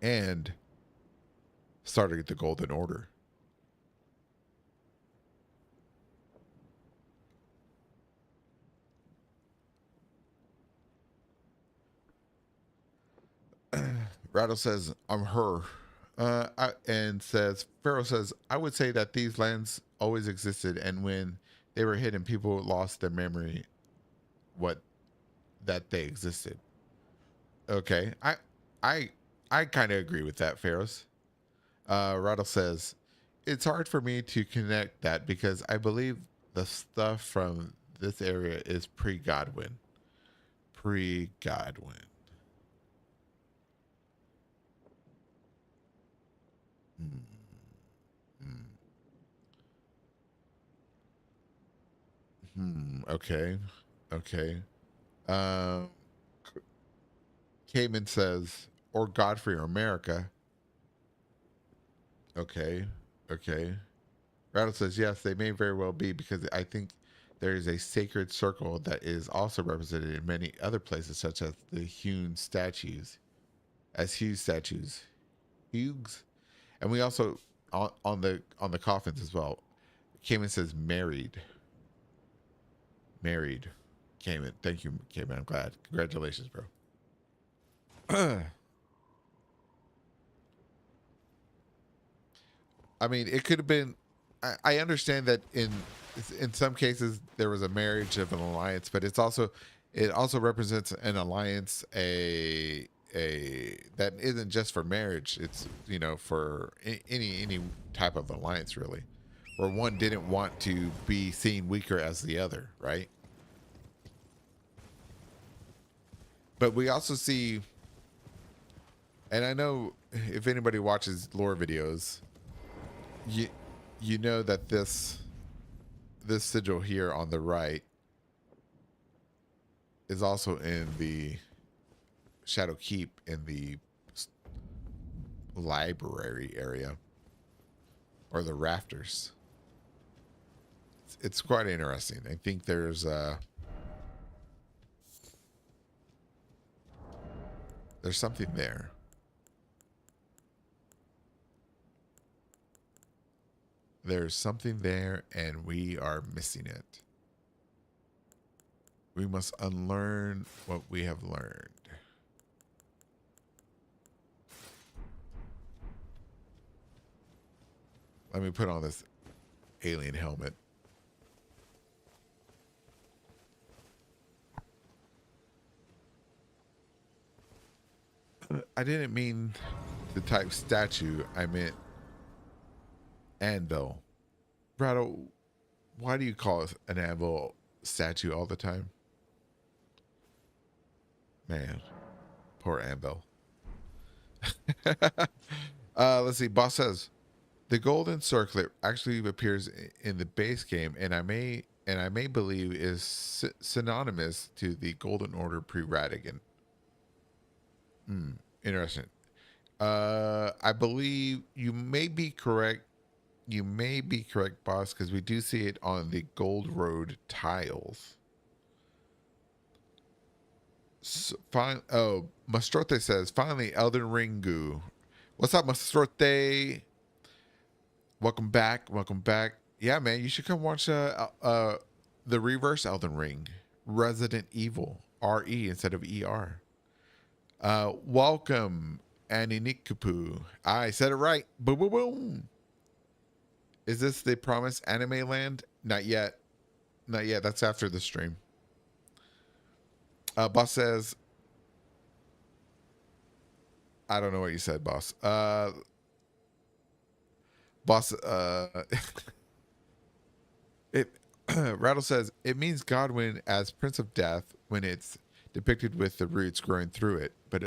Speaker 2: and started the Golden Order? Rattle says, I'm her. And says, Pharaoh says, I would say that these lands always existed, and when they were hidden, people lost their memory that they existed. Okay. I I kind of agree with that, Pharaohs. Rattle says, it's hard for me to connect that because I believe the stuff from this area is pre-Godwin. Pre-Godwin. Okay. Okay. Um, Cayman says, or Godfrey or America. Okay. Okay. Rattle says, yes, they may very well be because I think there is a sacred circle that is also represented in many other places, such as the hewn statues, as huge statues, huges, and we also on the coffins as well. Cayman says married, married. Cayman, thank you, Cayman. I'm glad. Congratulations, bro. I mean, it could have been. I understand that in some cases there was a marriage of an alliance, but it also represents an alliance a that isn't just for marriage. It's for any type of alliance really, where one didn't want to be seen weaker as the other, right? But we also see, and I know if anybody watches lore videos, you you know that this sigil here on the right is also in the Shadow Keep in the library area or the rafters. It's quite interesting. I think there's something there. There's something there and we are missing it. We must unlearn what we have learned. Let me put on this alien helmet. I didn't mean the type statue. I meant anvil. Brado, why do you call it an anvil statue all the time? Man, poor anvil. Let's see. Boss says the golden circlet actually appears in the base game, and I may believe is synonymous to the Golden Order pre-Radigan. Interesting. I believe you may be correct. You may be correct, boss, because we do see it on the Gold Road tiles. So, fine. Oh, Mastrote says finally Elden Ringu. What's up, Mastrote? Welcome back. Welcome back. Yeah, man, you should come watch the reverse Elden Ring, Resident Evil, RE instead of ER. Welcome, Aninikupu. I said it right. Boom, boom, boom. Is this the promised anime land? Not yet. Not yet. That's after the stream. Boss says, I don't know what you said, boss. Boss, it Rattle says it means Godwin as Prince of Death when it's depicted with the roots growing through it, but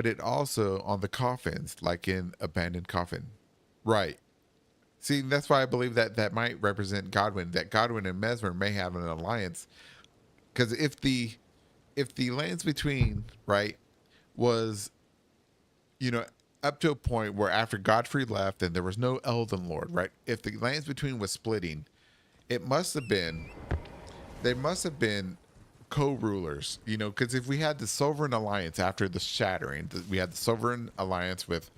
Speaker 2: it also on the coffins, like in Abandoned Coffin. Right. See, that's why I believe that might represent Godwin. That Godwin and Mesmer may have an alliance, because if the lands between right was up to a point where after Godfrey left and there was no Elden Lord, right? If the lands between was splitting, it must have been they must have been co-rulers, because if we had the Sovereign Alliance after the Shattering, we had the Sovereign Alliance with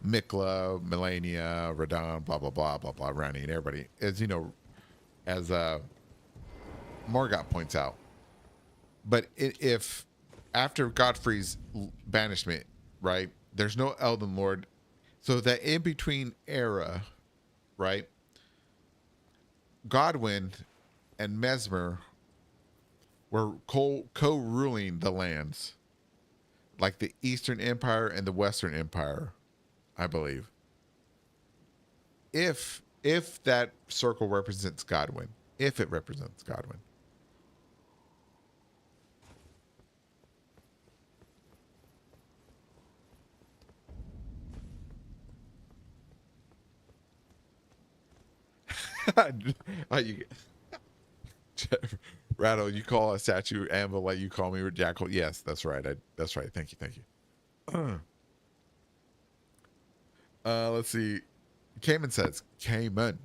Speaker 2: Mikla, Melania, Radon, blah blah blah blah blah, Rani, and everybody, as Morgoth points out. But if after Godfrey's banishment, right, there's no Elden Lord, so that in between era, right, Godwin and Mesmer were co-ruling the lands, like the Eastern Empire and the Western Empire, I believe. If that circle represents Godwin, if it represents Godwin. Oh, Rattle, you call a statue anvil like you call me jackal. Yes, that's right. That's right. Thank you. Thank you. Let's see. Cayman says, Cayman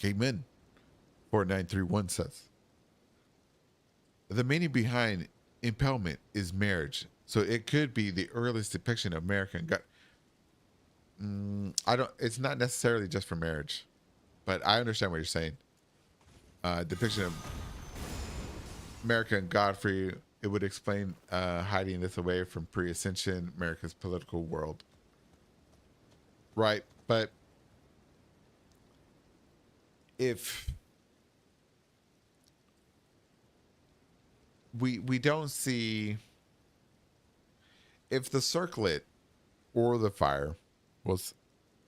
Speaker 2: 4931 says, the meaning behind impalement is marriage. So it could be the earliest depiction of American God. I don't, it's not necessarily just for marriage, but I understand what you're saying. Depiction of America and Godfrey, it would explain hiding this away from pre-ascension America's political world. Right, but if we don't see, if the circlet or the fire was,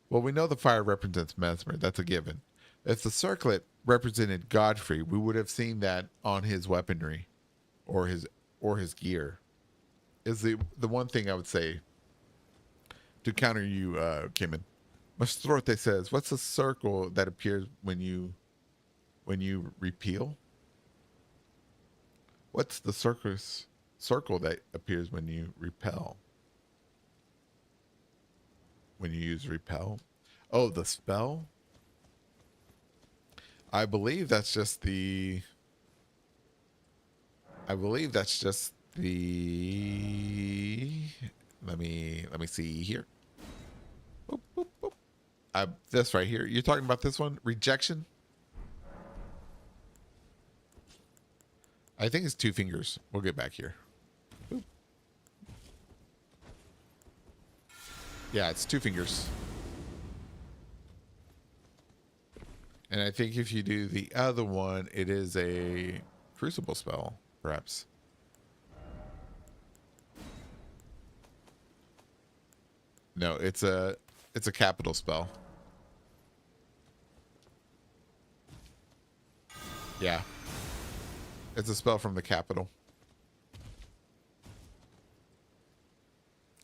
Speaker 2: well, we know the fire represents Mesmer, that's a given. If the circlet represented Godfrey, we would have seen that on his weaponry or his gear. Is the one thing I would say to counter you, Kimin. Mastorte says, what's the circle that appears when you repeal? What's the circle that appears when you repel? When you use repel? Oh, the spell? I believe that's just the let me see here. Boop, boop, boop. This right here. You're talking about this one? Rejection? I think it's 2 fingers. We'll get back here. Boop. Yeah, it's 2 fingers. And I think if you do the other one, it is a crucible spell, perhaps. No, it's a capital spell. Yeah. It's a spell from the capital.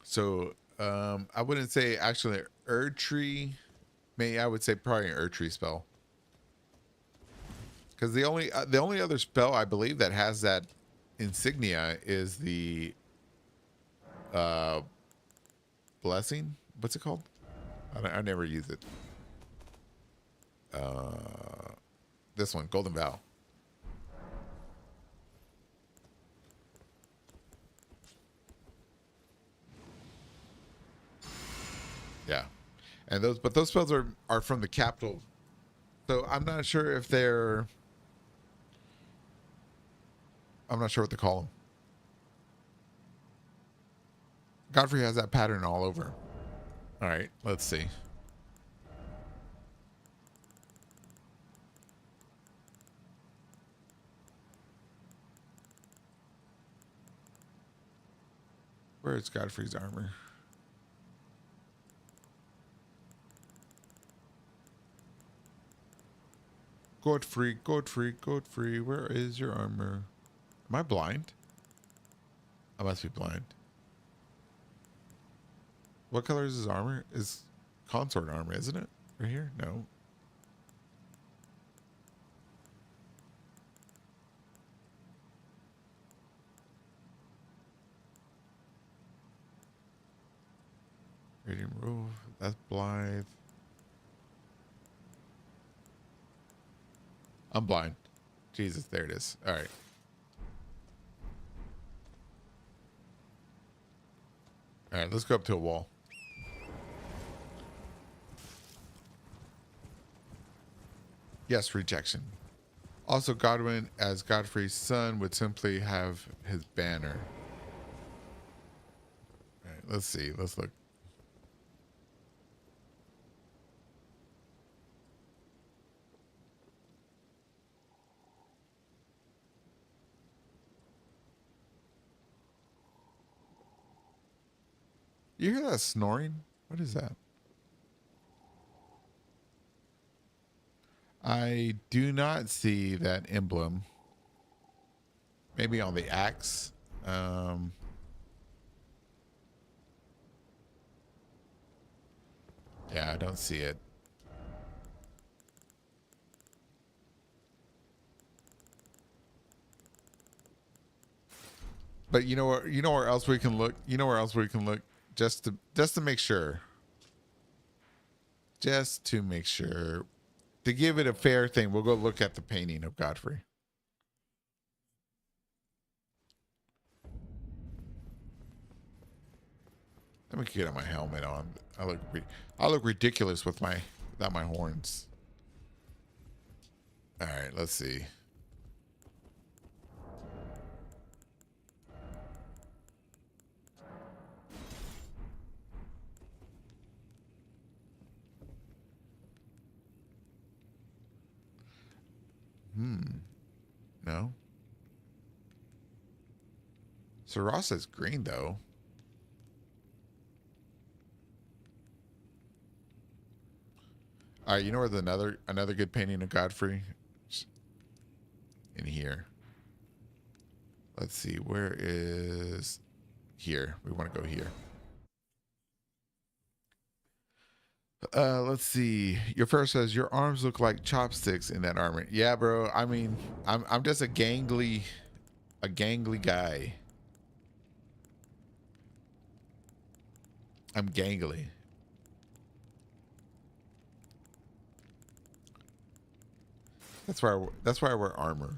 Speaker 2: So, I wouldn't say actually an Erdtree. I would say probably an Erdtree spell. Because the only other spell I believe that has that insignia is the blessing. What's it called? I never use it. This one, Golden Vow. Yeah, and those spells are from the capital, so I'm not sure if they're. I'm not sure what to call them. Godfrey has that pattern all over. All right, let's see. Where is Godfrey's armor? Godfrey, where is your armor? Am I blind? I must be blind. What color is his armor? Is consort armor, isn't it? Right here? No. Radiant roof. That's Blythe. I'm blind. Jesus, there it is. All right. All right, let's go up to a wall. Yes, rejection. Also, Godwin, as Godfrey's son, would simply have his banner. All right, let's see. Let's look. You hear that snoring? What is that? I do not see that emblem. Maybe on the axe. Yeah, I don't see it. But you know where else we can look? You know where else we can look? Just to make sure. Just to make sure. To give it a fair thing, we'll go look at the painting of Godfrey. Let me get my helmet on. I look ridiculous without my horns. All right, let's see. No. Sarasa's green though. All right, you know where another good painting of Godfrey? In here. Let's see, where is here? We want to go here. Let's see. Your first says your arms look like chopsticks in that armor. Yeah, bro. I mean, I'm just a gangly guy. I'm gangly. That's why I wear armor.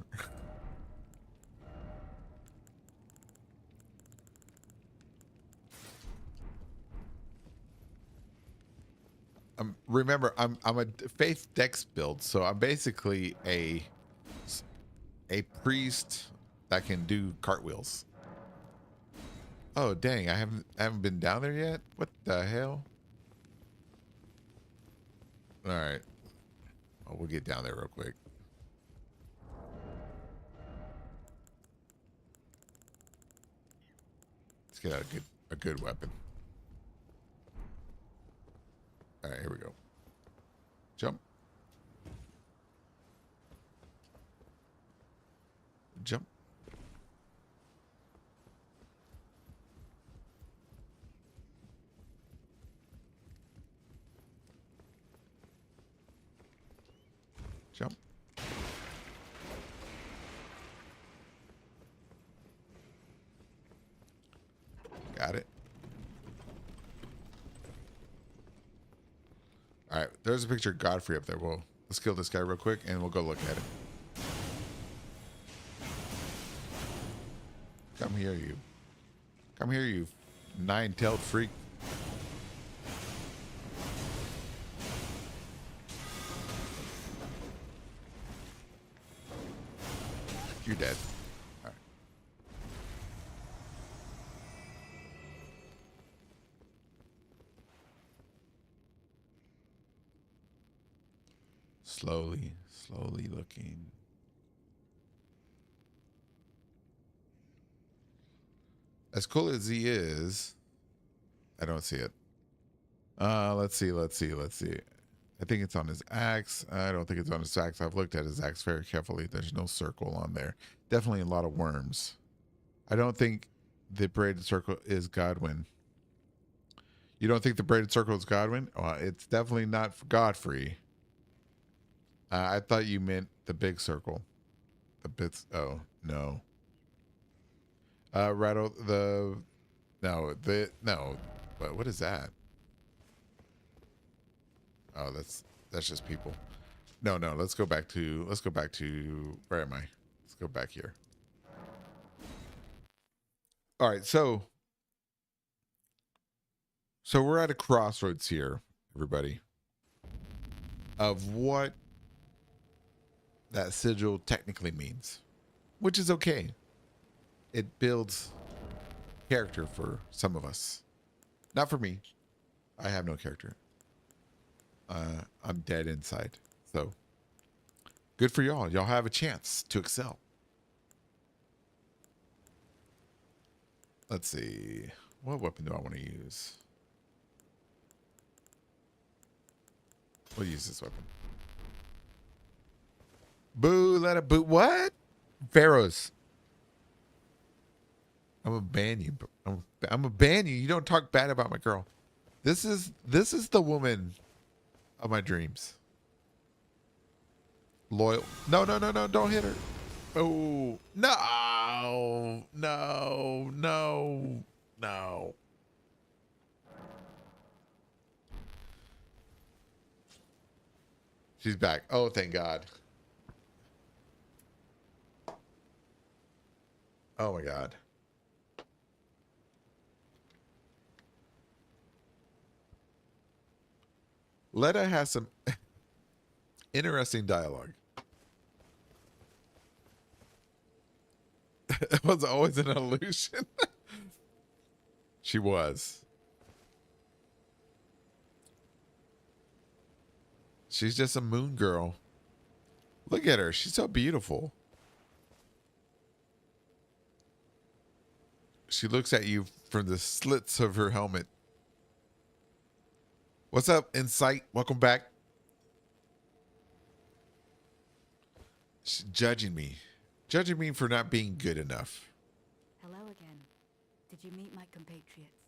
Speaker 2: Remember, I'm a faith dex build, so I'm basically a priest that can do cartwheels. Oh dang, I haven't been down there yet. What the hell? All right, well, we'll get down there real quick. Let's get a good weapon. All right, here we go. Jump. Jump. Jump. Got it. All right, there's a picture of Godfrey up there. Let's kill this guy real quick, and we'll go look at it. Come here, you. Come here, you nine-tailed freak. You're dead. All right. Slowly looking. As cool as he is, I don't see it. Let's see. I think it's on his axe. I don't think it's on his axe. I've looked at his axe very carefully. There's no circle on there. Definitely a lot of worms. I don't think the braided circle is Godwin. You don't think the braided circle is Godwin? Well, it's definitely not Godfrey. I thought you meant the big circle. The bits. Oh, no. Rattle the. No. But what is that? Oh, that's just people. No. Let's go back to. Where am I? Let's go back here. All right. So we're at a crossroads here, everybody, of what that sigil technically means, which is okay. It builds character for some of us. Not for me. I have no character. I'm dead inside. So good for y'all. Y'all have a chance to excel. Let's see. What weapon do I want to use? We'll use this weapon. Boo, let it boo. What? Pharaohs. I'm gonna ban you. I'm gonna ban you. You don't talk bad about my girl. This is the woman of my dreams. Loyal. No, no, no, no. Don't hit her. Oh, no. No, no, no. She's back. Oh, thank God. Oh, my God. Letta has some interesting dialogue. It was always an illusion. She was. She's just a moon girl. Look at her. She's so beautiful. She looks at you from the slits of her helmet. What's up, Insight? Welcome back. She's judging me. Judging me for not being good enough.
Speaker 3: Hello again. Did you meet my compatriots?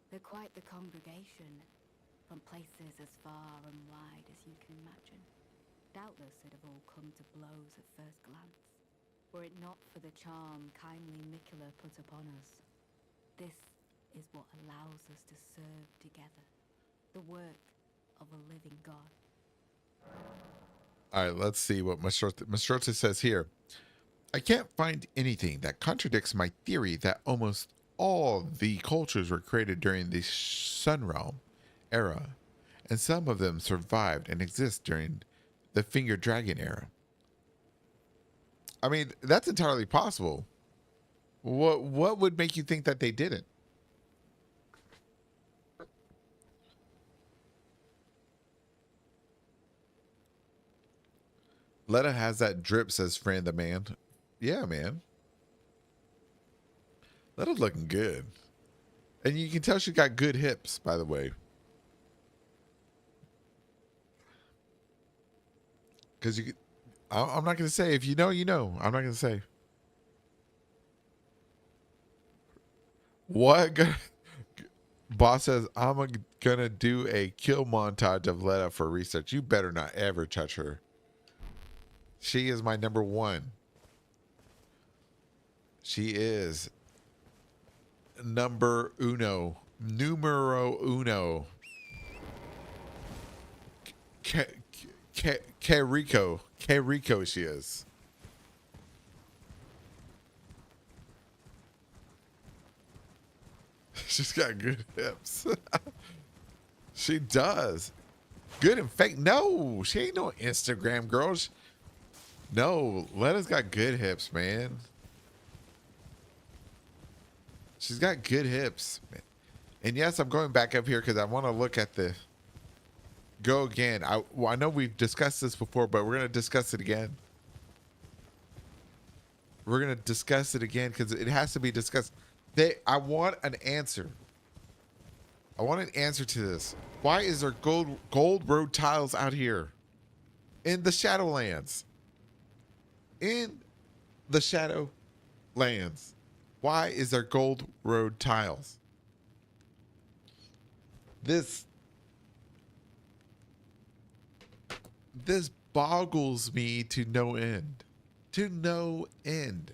Speaker 3: They're quite the congregation, from places as far and wide as you can imagine. Doubtless it'd have all come to blows at first glance, were it not for the charm kindly Mikola put upon us. This is what allows us to serve together, the work of a living God.
Speaker 2: All right, let's see what Mastrota says here. I can't find anything that contradicts my theory that almost all the cultures were created during the Sun Realm era, and some of them survived and exist during the Finger Dragon era. I mean, that's entirely possible. What would make you think that they didn't? Letta has that drip, says Fran the man. Yeah, man. Letta's looking good. And you can tell she got good hips, by the way. Because I'm not going to say. If you know, you know. I'm not going to say. What? Boss says, I'm going to do a kill montage of Letta for research. You better not ever touch her. She is my number one. She is numero uno. Keriko she is. She's got good hips. She does. Good and fake. No, she ain't no Instagram girl. No, Letta's got good hips, man. She's got good hips, man. And yes, I'm going back up here because I want to look at the go again. I know we've discussed this before, but we're going to discuss it again. We're going to discuss it again because it has to be discussed. I want an answer. I want an answer to this. Why is there gold road tiles out here in the Shadowlands? In the Shadowlands, why is there gold road tiles? This boggles me to no end. To no end.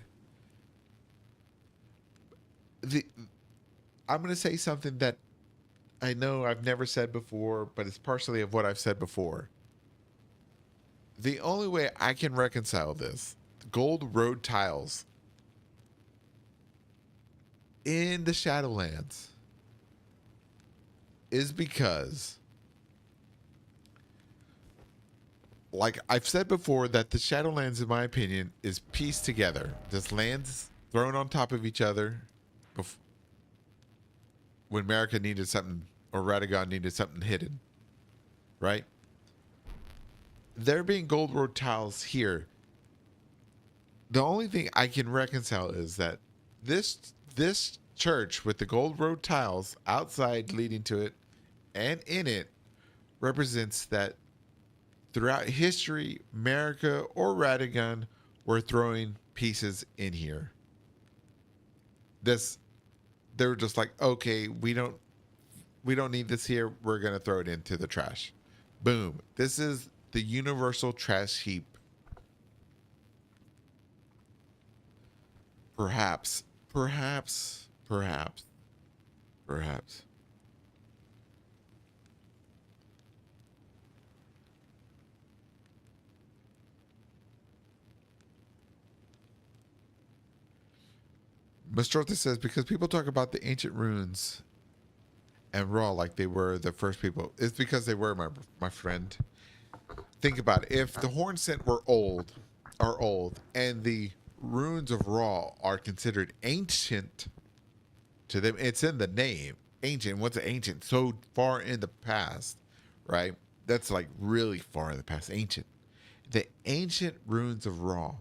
Speaker 2: I'm going to say something that I know I've never said before, but it's partially of what I've said before. The only way I can reconcile this, gold road tiles in the Shadowlands, is because, like I've said before, that the Shadowlands, in my opinion, is pieced together. Just lands thrown on top of each other when America needed something, or Radagon needed something hidden, right? There being gold road tiles here, the only thing I can reconcile is that this church with the gold road tiles outside leading to it and in it represents that throughout history, America or Radagon were throwing pieces in here. This, they were just like, okay, we don't need this here. We're gonna throw it into the trash. Boom. This is the universal trash heap. Perhaps, perhaps, perhaps, perhaps. Mastrota says because people talk about the ancient runes and raw like they were the first people. It's because they were, my friend. Think about it. If the horn scent were old, are old, and the runes of raw are considered ancient to them, it's in the name. Ancient. What's ancient? So far in the past, right? That's like really far in the past. Ancient. The ancient runes of raw,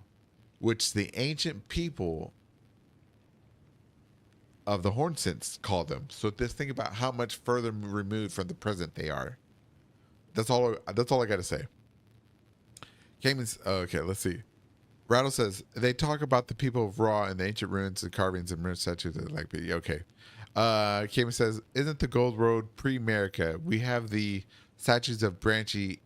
Speaker 2: which the ancient people of the horn scents call them. So just think about how much further removed from the present they are. That's all I gotta say. Cayman's okay, let's see. Rattle says they talk about the people of Raw and the ancient ruins and carvings and mirror statues that like okay. Cayman says, isn't the Gold Road pre-America? We have the statues of Branchy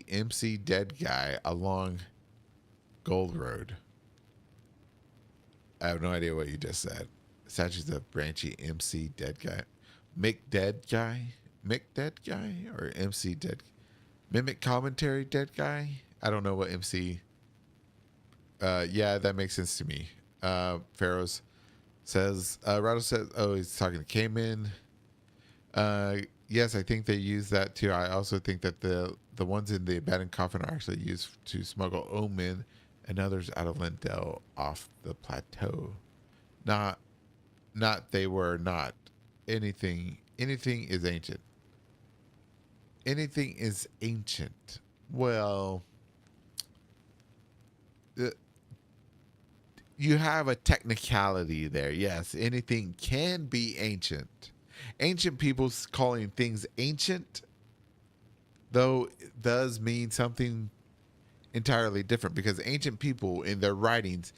Speaker 2: MC Dead Guy along Gold Road. I have no idea what you just said. Statues of Branchy MC Dead Guy. Mick Dead Guy? Mick Dead Guy? Or MC Dead? Mimic Commentary Dead Guy? I don't know what MC. Yeah, that makes sense to me. Pharaohs says, Rado says, oh, he's talking to Cayman. Yes, I think they use that too. I also think that the ones in the abandoned coffin are actually used to smuggle omen and others out of Lindell off the plateau. Not they were not. Anything is ancient. Anything is ancient. Well, you have a technicality there. Yes, anything can be ancient. Ancient people calling things ancient, though, does mean something entirely different, because ancient people in their writings,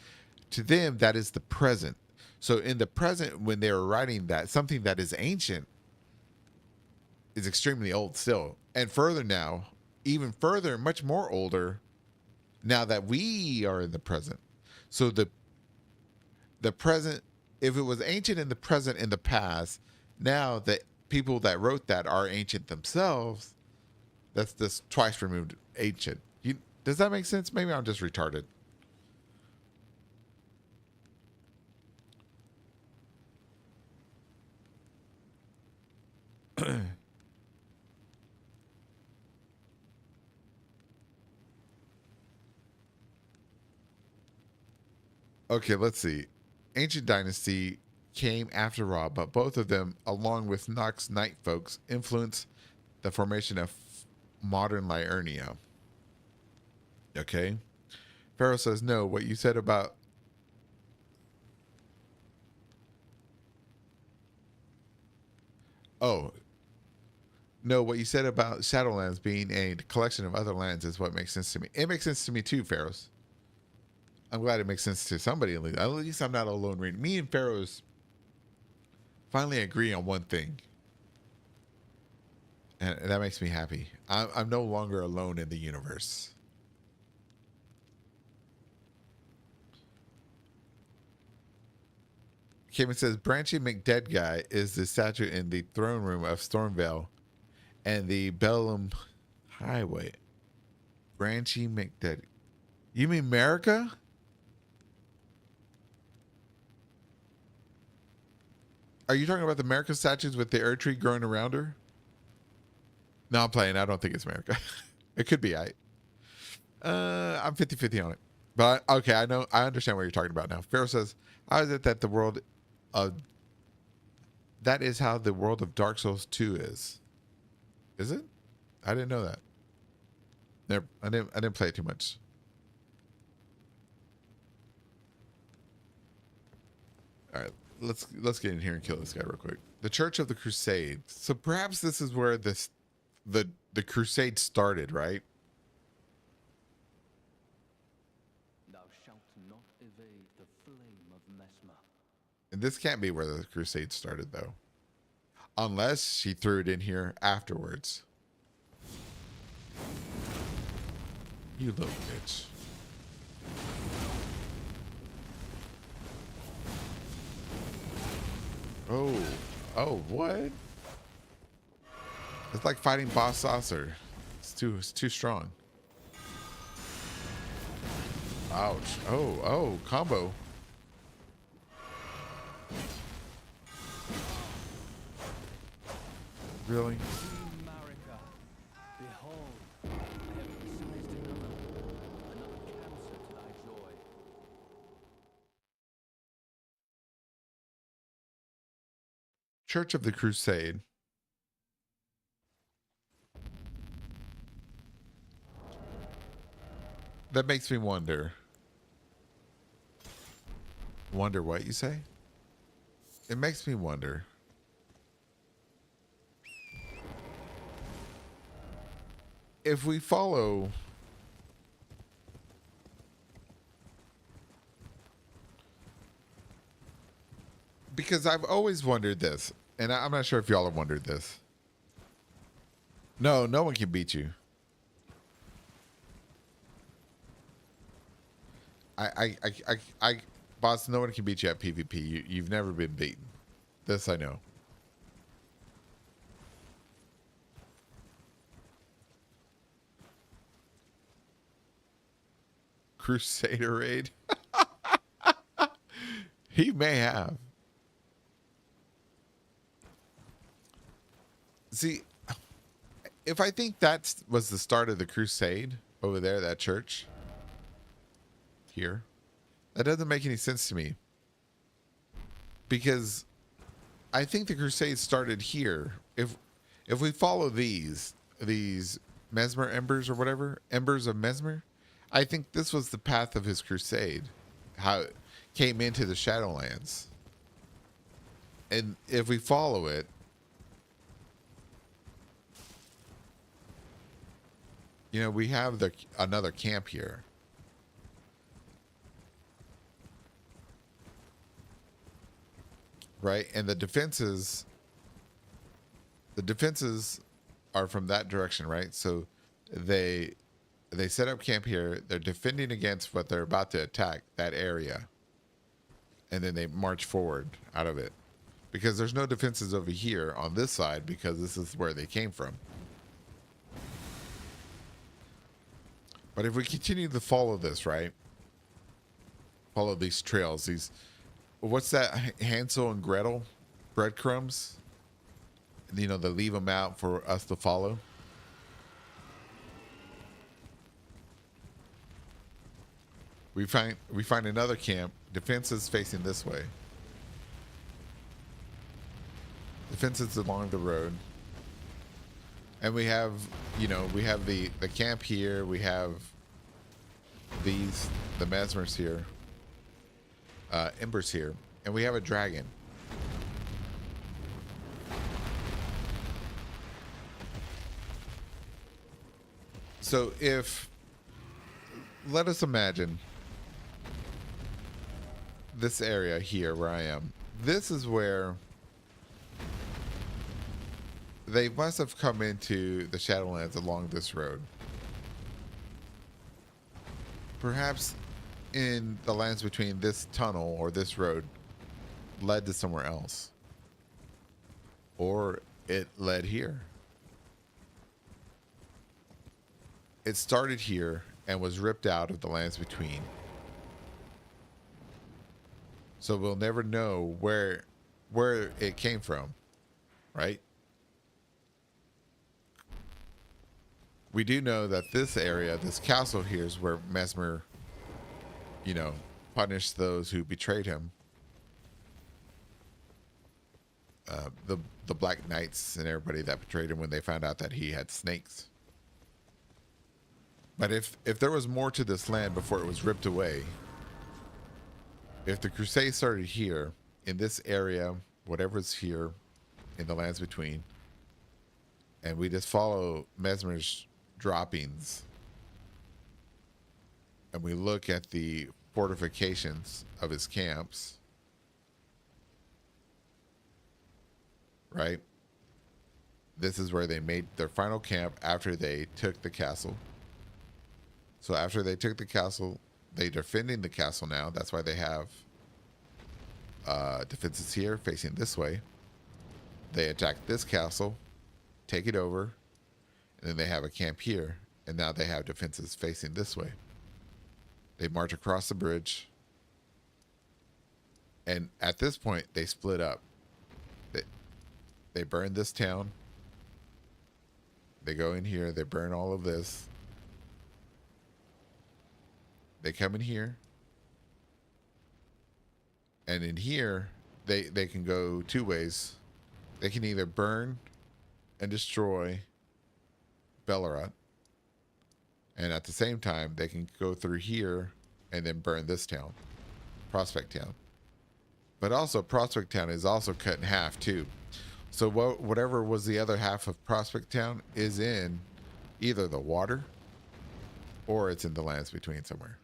Speaker 2: to them, that is the present. So in the present, when they were writing that, something that is ancient is extremely old still. And further now, even further, much more older, now that we are in the present. So the present, if it was ancient in the present in the past, now that people that wrote that are ancient themselves, that's this twice removed ancient. Does that make sense? Maybe I'm just retarded. Okay, let's see. Ancient Dynasty came after Ra, but both of them, along with Nox Night folks, influenced the formation of modern Liurnia. Okay. Pharaoh says, no, what you said about... Oh. No, what you said about Shadowlands being a collection of other lands is what makes sense to me. It makes sense to me too, Pharaohs. I'm glad it makes sense to somebody at least. At least I'm not alone reading. Me and Pharaohs finally agree on one thing. And that makes me happy. I'm no longer alone in the universe. Cayman says, Branchy McDead Guy is the statue in the throne room of Stormvale and the Bellum Highway. Branchy McDead. You mean America? Are you talking about the America statues with the Erd tree growing around her? No, I'm playing. I don't think it's America. It could be. I'm 50-50 on it. But okay, I understand what you're talking about now. Pharaoh says, how is it that the world of... That is how the world of Dark Souls 2 is. Is it? I didn't know that. Never, I didn't play it too much. All right, let's get in here and kill this guy real quick. The Church of the Crusade. So perhaps this is where the the crusade started, right?
Speaker 4: Thou shalt not evade the flame of Mesmer.
Speaker 2: And this can't be where the crusade started, though. Unless she threw it in here afterwards. You little bitch. Oh. Oh, what? It's like fighting Boss Saucer. It's too strong. Ouch. Oh, combo. Really?
Speaker 4: Queen Marika, behold, I have excised another cancer to thy joy.
Speaker 2: Church of the Crusade. That makes me wonder. Wonder what you say? It makes me wonder. If we follow because I've always wondered this, and I'm not sure if y'all have wondered this. No one can beat you. Boss, no one can beat you at PvP. You've never been beaten. This I know. Crusader raid. He may have. See, if I think that was the start of the crusade over there, that church here, that doesn't make any sense to me. Because I think the crusade started here. If we follow these Mesmer embers or whatever, embers of Mesmer, I think this was the path of his crusade. How it came into the Shadowlands. And if we follow it, you know, we have another camp here. Right? And the defenses are from that direction, right? So they set up camp here. They're defending against what they're about to attack, that area. And then they march forward out of it. Because there's no defenses over here on this side because this is where they came from. But if we continue to follow this, right? Follow these trails, what's that, Hansel and Gretel breadcrumbs? You know, they leave them out for us to follow. We find another camp. Defenses facing this way. Defenses along the road. And we have, you know, we have the camp here. We have the Mesmers here. Embers here. And we have a dragon. So let us imagine this area here where I am. This is where they must have come into the Shadowlands along this road. Perhaps in the lands between this tunnel or this road led to somewhere else. Or it led here. It started here and was ripped out of the lands between. So we'll never know where it came from, right? We do know that this area, this castle here, is where Mesmer, you know, punished those who betrayed him. The Black Knights and everybody that betrayed him when they found out that he had snakes. But if there was more to this land before it was ripped away, if the crusade started here, in this area, whatever's here, in the lands between, And we just follow Mesmer's droppings, and we look at the fortifications of his camps, right? This is where they made their final camp after they took the castle. So after they took the castle, they're defending the castle now. That's why they have defenses here facing this way. They attack this castle, take it over, and then they have a camp here. And now they have defenses facing this way. They march across the bridge. And at this point, they split up. They burn this town. They go in here. They burn all of this. They come in here. And in here, they can go two ways. They can either burn and destroy Bellerat. And at the same time, they can go through here and then burn this town, Prospect Town. But also, Prospect Town is also cut in half too. So whatever was the other half of Prospect Town is in either the water or it's in the lands between somewhere.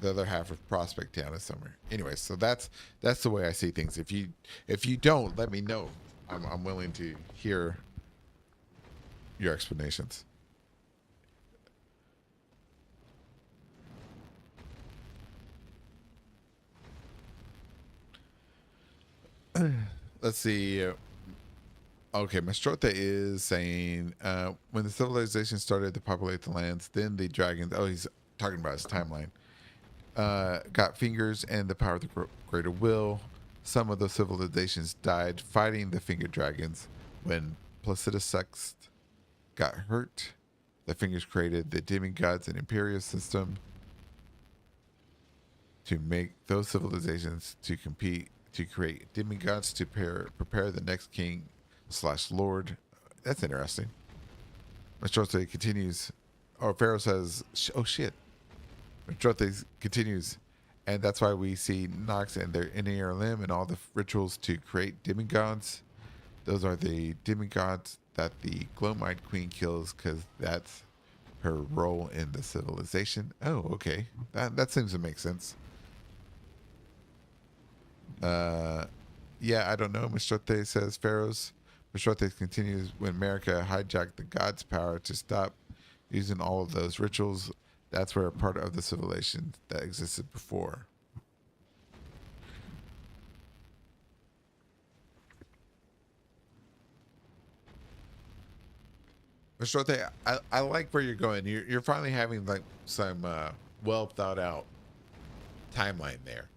Speaker 2: The other half of Prospect Town is somewhere. Anyway, so that's the way I see things. If you don't, let me know. I'm willing to hear your explanations. Let's see. Okay, Mastrota is saying when the civilization started to populate the lands, then the dragons. Oh, he's talking about his timeline. Got fingers and the power of the greater will. Some of the civilizations died fighting the finger dragons. When Placidus Sext got hurt, the fingers created the demigods and imperial system to make those civilizations to compete, to create demigods to prepare the next king / lord. That's interesting. Mastrote continues. Oh, Pharaoh says, oh shit. Mastrote continues. And that's why we see Nox and their inner limb and all the rituals to create demigods. Those are the demigods that the Glowmite Queen kills because that's her role in the civilization. Oh, okay. That seems to make sense. Yeah, I don't know. Mastrote says Pharaohs. Mastrote continues when America hijacked the gods' power to stop using all of those rituals. That's where a part of the civilization that existed before. Mastrote, I like where you're going. You're finally having like some well thought out timeline there.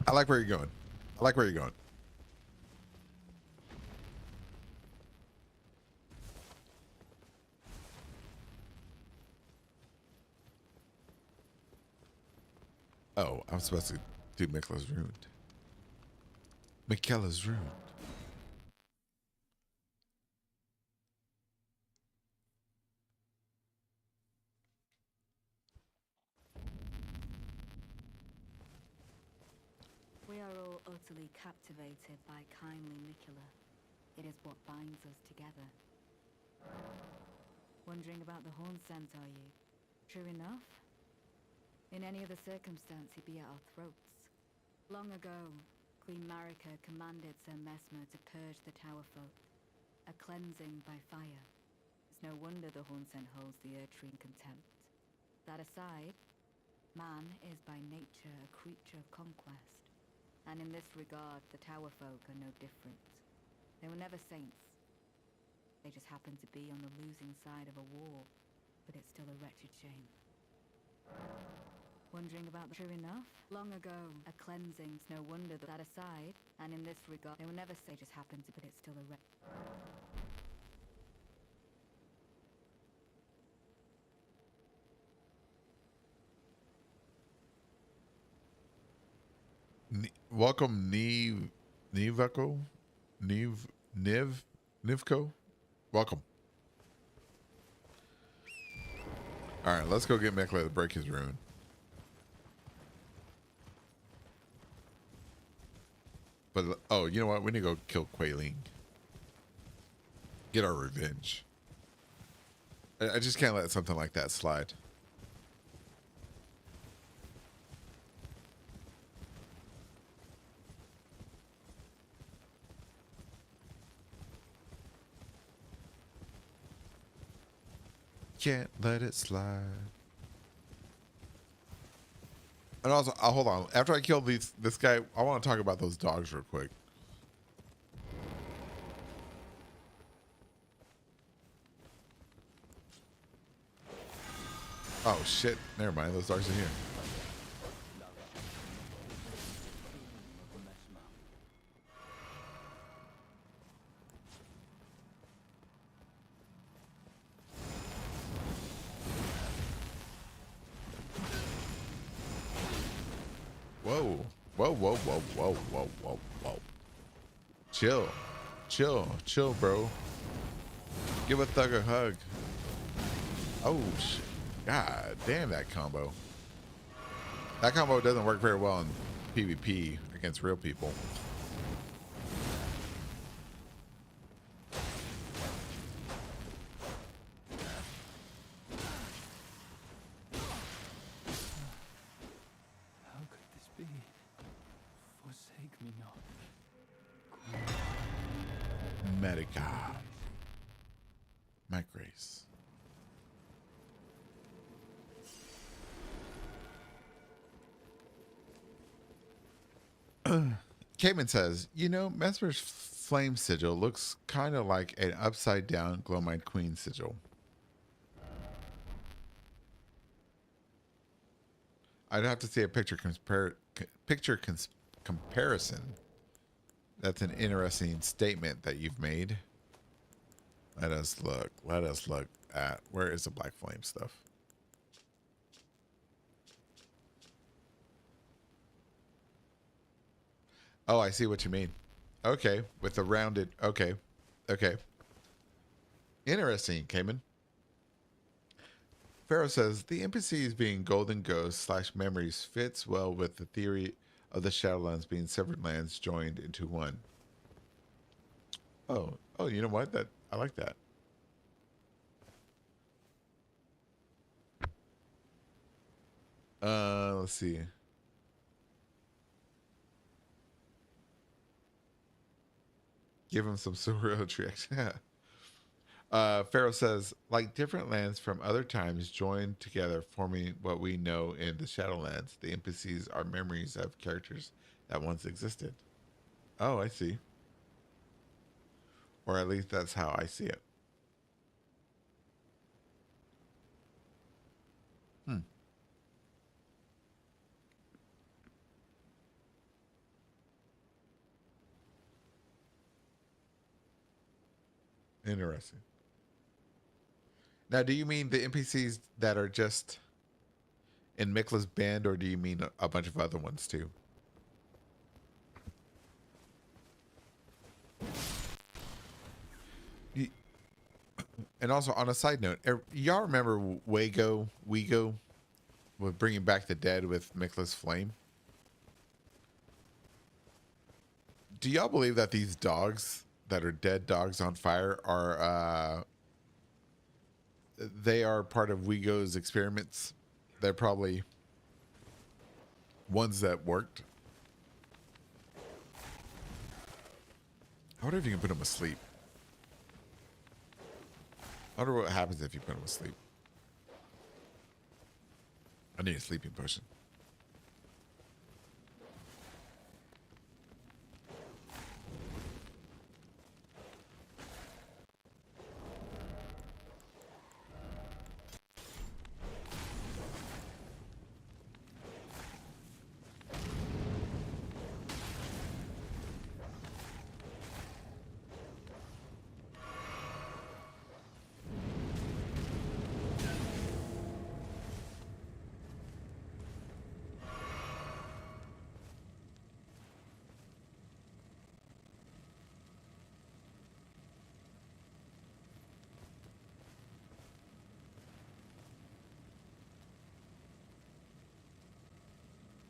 Speaker 2: I like where you're going. I like where you're going. Oh, I'm supposed to do Mikla's Rune. Michaela's Rune.
Speaker 3: We are all utterly captivated by kindly Nicola. It is what binds us together. Wondering about the horn scent, are you? True enough? In any other circumstance, he'd be at our throats. Long ago, Queen Marika commanded Sir Mesmer to purge the Tower folk, a cleansing by fire. It's no wonder the horn scent holds the Erdtree in contempt. That aside, man is by nature a creature of conquest. And in this regard, the Tower folk are no different. They were never saints. They just happened to be on the losing side of a war, but it's still a wretched shame. Wondering about the true enough? Long ago, a cleansing's no wonder that aside, and in this regard, they were never saints. They just happened to, but it's still a
Speaker 2: Welcome, Nivco, Nivco. Welcome. All right, let's go get Mikla to break his rune. But oh, you know what? We need to go kill Quailing. Get our revenge. I just can't let something like that slide. Can't let it slide. And also, hold on. After I kill this guy, I want to talk about those dogs real quick. Oh shit! Never mind. Those dogs are here. Whoa! Whoa! Whoa! Whoa! Whoa! Whoa! Whoa! Whoa! Chill, chill, chill, bro. Give a thug a hug. Oh shit! God damn that combo. That combo doesn't work very well in PvP against real people.
Speaker 4: How could this be? Forsake me not.
Speaker 2: Medica. My grace. Cayman says, you know, Mesmer's flame sigil looks kind of like an upside down Glowmine Queen sigil. I'd have to see a comparison. That's an interesting statement that you've made. Let us look. Let us look at, where is the Black Flame stuff? Oh, I see what you mean. Okay, with the rounded. Okay, okay. Interesting, Cayman. Pharaoh says the NPCs being golden ghosts / memories fits well with the theory of the Shadowlands being severed lands joined into one. Oh, you know what? That I like that. Let's see. Give him some surreal tricks. Pharaoh says, like different lands from other times joined together, forming what we know in the Shadowlands. The NPCs are memories of characters that once existed. Oh, I see. Or at least that's how I see it. Interesting. Now, do you mean the NPCs that are just in Mikla's band, or do you mean a bunch of other ones too? And also, on a side note, y'all remember Wego, with bringing back the dead with Mikla's flame? Do y'all believe that these dogs that are dead dogs on fire are they are part of Wego's experiments? They're probably ones that worked. I wonder if you can put them asleep. I wonder what happens if you put them asleep. I need a sleeping potion.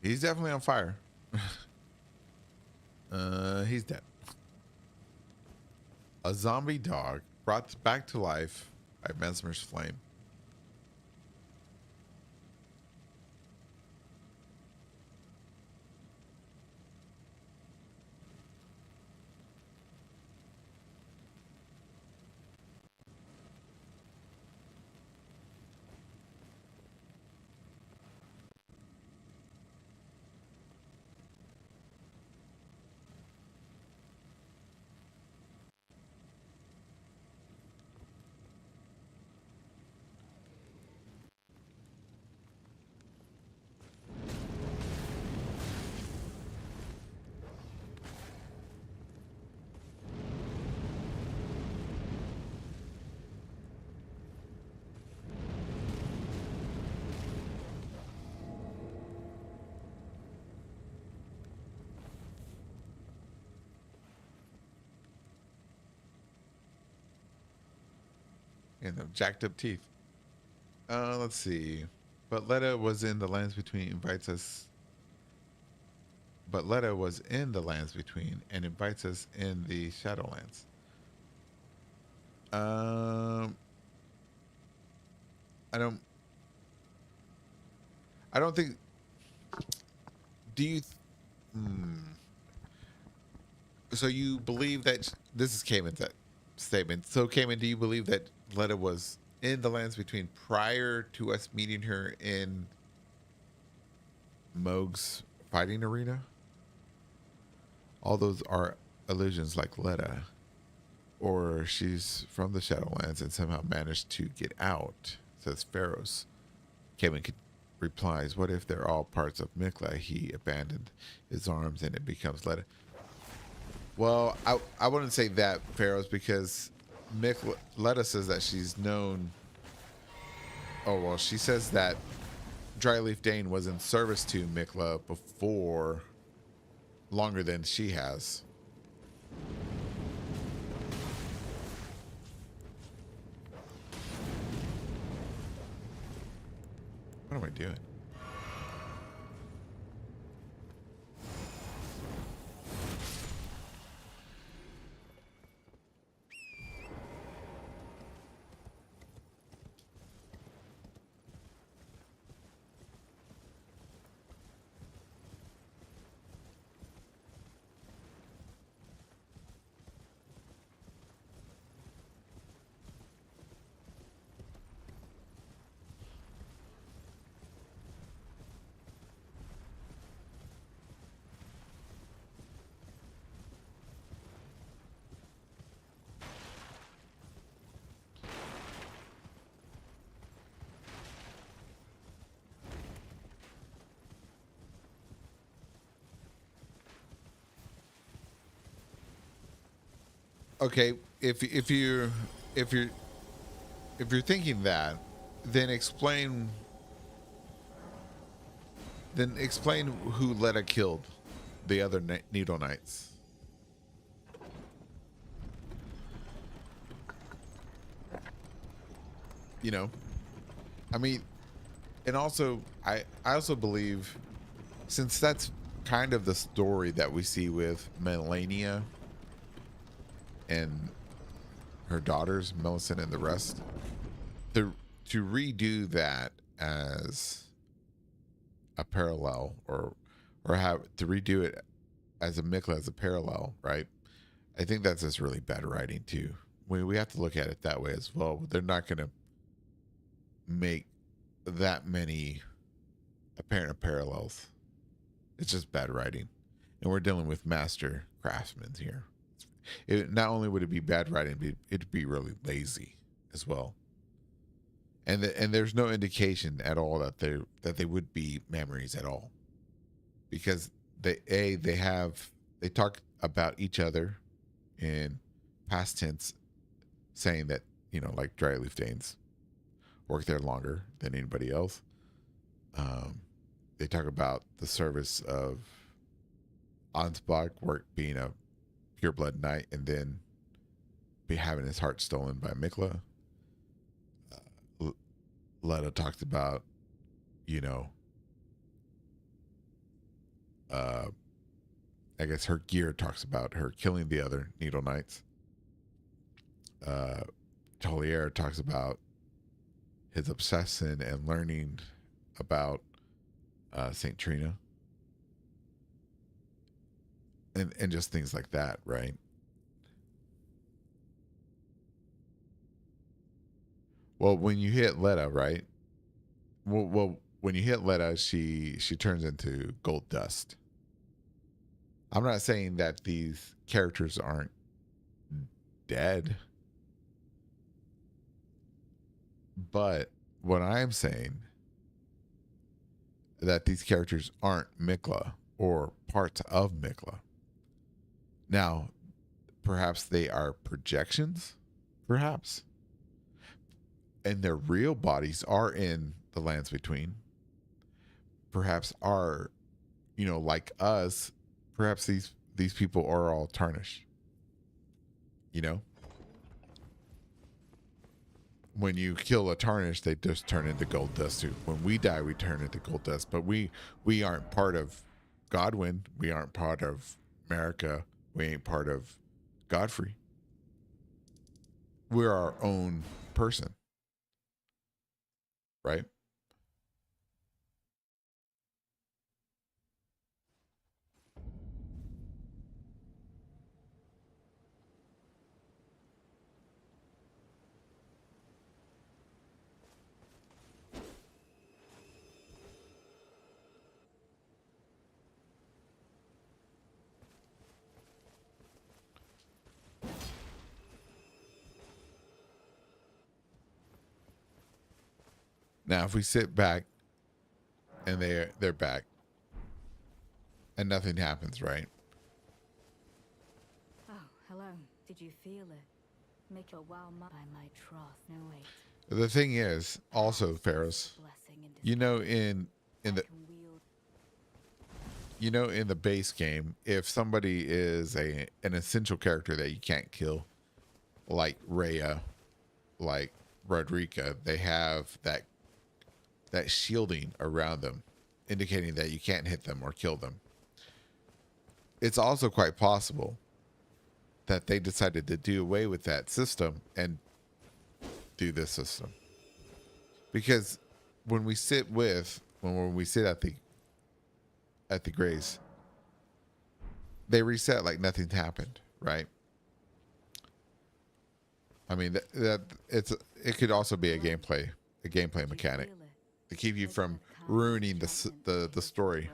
Speaker 2: He's definitely on fire. He's dead. A zombie dog brought back to life by Mesmer's flame. And the jacked up teeth. Let's see. But Letta was in the lands between invites us. But Letta was in the lands between and invites us in the Shadowlands. I don't. I don't think. Do you? So you believe that this is Cayman's statement? So Cayman, do you believe that Letta was in the lands between prior to us meeting her in Moog's fighting arena? All those are illusions like Letta. Or she's from the Shadowlands and somehow managed to get out, says Pharaohs. Cayman replies, what if they're all parts of Mikla? He abandoned his arms and it becomes Letta. Well, I wouldn't say that, Pharaohs, because Letta says that she's known. Oh, well, she says that Dryleaf Dane was in service to Mikla before, longer than she has. What am I doing? Okay, if you're if you're if you're thinking that, then explain who Letta killed the other Needle Knights. You know, I mean, and also I also believe, since that's kind of the story that we see with Melania and her daughters, Millicent and the rest, to redo that as a parallel, or have to redo it as a Mikla as a parallel, right? I think that's just really bad writing too. We have to look at it that way as well. They're not going to make that many apparent parallels. It's just bad writing, and we're dealing with master craftsmen here. Not only would it be bad writing, but it'd be really lazy as well. And there's no indication at all that they would be memories at all, because they talk about each other in past tense, saying that, you know, like Dryleaf Danes work there longer than anybody else. They talk about the service of Ansbach being a pureblood knight and then be having his heart stolen by Mikla. Letta talked about, you know, I guess her gear talks about her killing the other Needle Knights. Tolier talks about his obsession and learning about Saint Trina, and just things like that, right? Well, when you hit Letta, right? Well, when you hit Letta, she turns into gold dust. I'm not saying that these characters aren't dead, but what I'm saying that these characters aren't Mikla or parts of Mikla. Now, perhaps they are projections, perhaps, and their real bodies are in the lands between. Perhaps are, like us. Perhaps these people are all tarnished. You know, when you kill a tarnish, they just turn into gold dust too. When we die, we turn into gold dust. But we aren't part of Godwin. We aren't part of America. We ain't part of Godfrey. We're our own person, right? Now, if we sit back and they're back and nothing happens, right?
Speaker 3: Oh, hello. Did you feel it? Make a wow by my troth. No wait.
Speaker 2: The thing is, also, Pharaohs,
Speaker 3: Blessing in
Speaker 2: you know, in
Speaker 3: I
Speaker 2: the
Speaker 3: can wield
Speaker 2: in the base game, if somebody is an essential character that you can't kill, like Rhea, like Rodrika, they have that shielding around them, indicating that you can't hit them or kill them. It's also quite possible that they decided to do away with that system and do this system. Because when we sit at the grace, they reset like nothing happened, right? I mean it could also be a gameplay mechanic to keep you from ruining the story.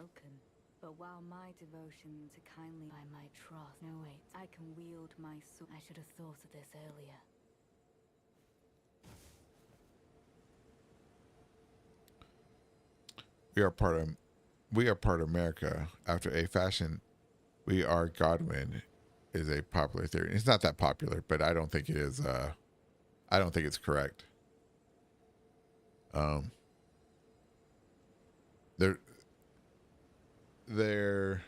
Speaker 3: But while my devotion to kindly by my troth, no wait, I can wield my sword. I should have thought of this earlier.
Speaker 2: We are part of America. After a fashion, we are Godwin is a popular theory. It's not that popular, but I don't think it is. I don't think it's correct. There, there,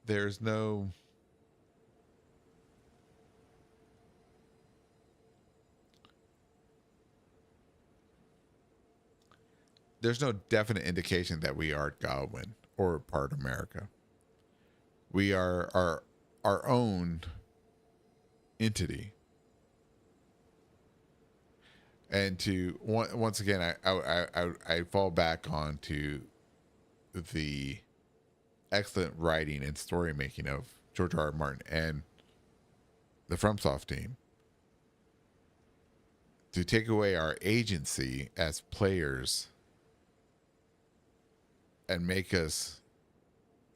Speaker 2: there's no. There's no definite indication that we are Godwin or part of America. We are our own entity. And to once again, I fall back onto the excellent writing and story making of George R. R. Martin and the FromSoft team. To take away our agency as players and make us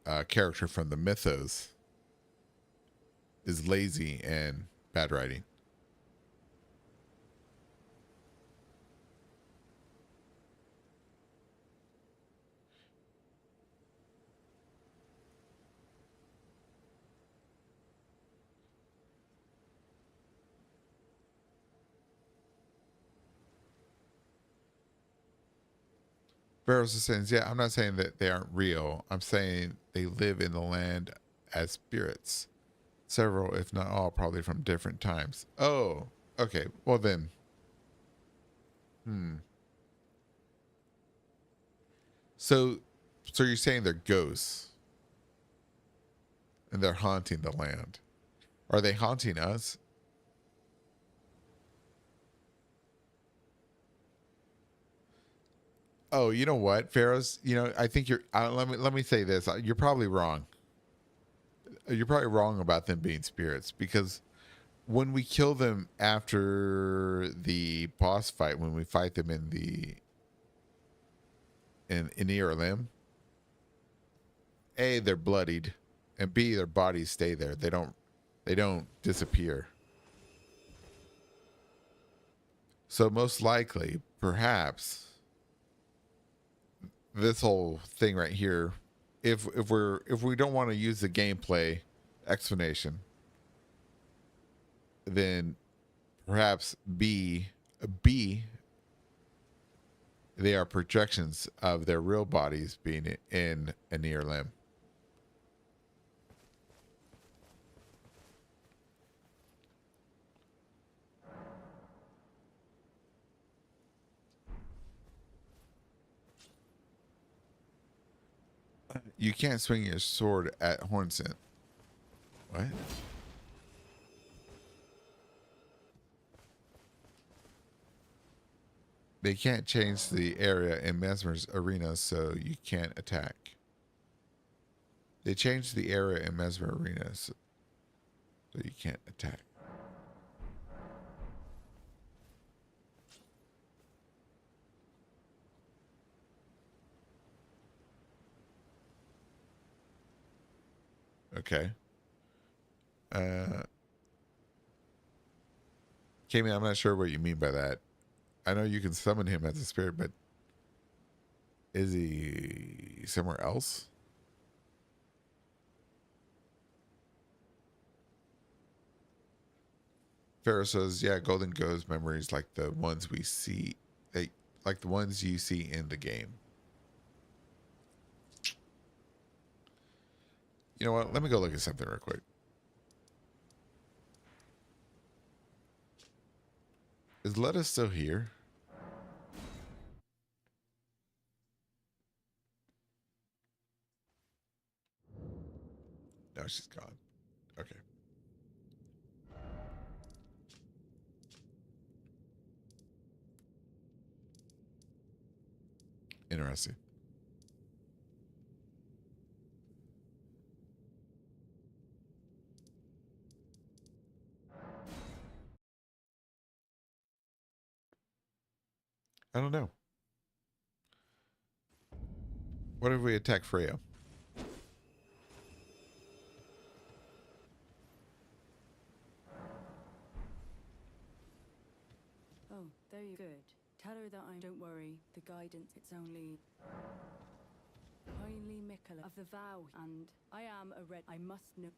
Speaker 2: a character from the mythos is lazy and bad writing. Barrows is saying, yeah, I'm not saying that they aren't real. I'm saying they live in the land as spirits. Several, if not all, probably from different times. Oh, okay. Well then. So, so you're saying they're ghosts and they're haunting the land? Are they haunting us? Oh, you know what, Pharaohs? You know, I think you're. Let me say this. You're probably wrong. You're probably wrong about them being spirits because when we kill them after the boss fight, when we fight them in the in ear limb, A, they're bloodied, and B, their bodies stay there. They don't disappear. So most likely, perhaps, this whole thing right here, if we don't want to use the gameplay explanation, then perhaps B, they are projections of their real bodies being in a near limb. You can't swing your sword at Hornsent. What? They can't change the area in Mesmer's arena, so you can't attack. They changed the area in Mesmer arena, so you can't attack. Okay. Kami, I'm not sure what you mean by that. I know you can summon him as a spirit, but is he somewhere else? Pharaoh says, yeah, Golden Ghost memories like the ones we see, like the ones you see in the game. You know what? Let me go look at something real quick. Is Letta still here? No, she's gone. Okay. Interesting. I don't know. What if we attack Freya?
Speaker 5: Oh, there you good. Tell her that I don't worry. The guidance, it's only kindly Mikola of the vow, and I am a red. I must know.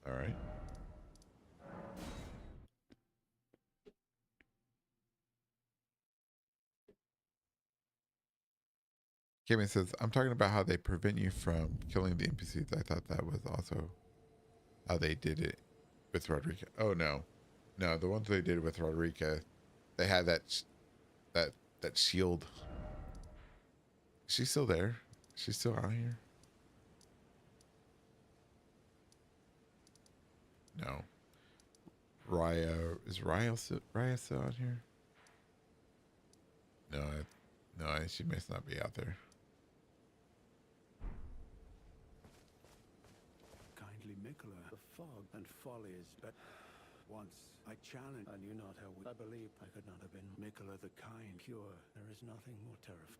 Speaker 2: All right. Kami says, I'm talking about how they prevent you from killing the NPCs. I thought that was also how they did it with Rodrika. Oh, no. No, the ones they did with Rodrika, they had that shield. She's still there. She's still out here. No. Raya, is Raya still out here? No, she must not be out there.
Speaker 4: Kindly Mikola, the fog and follies, but once I challenged, I knew not how I believe I could not have been Mikola the kind, pure. There is nothing more terrifying.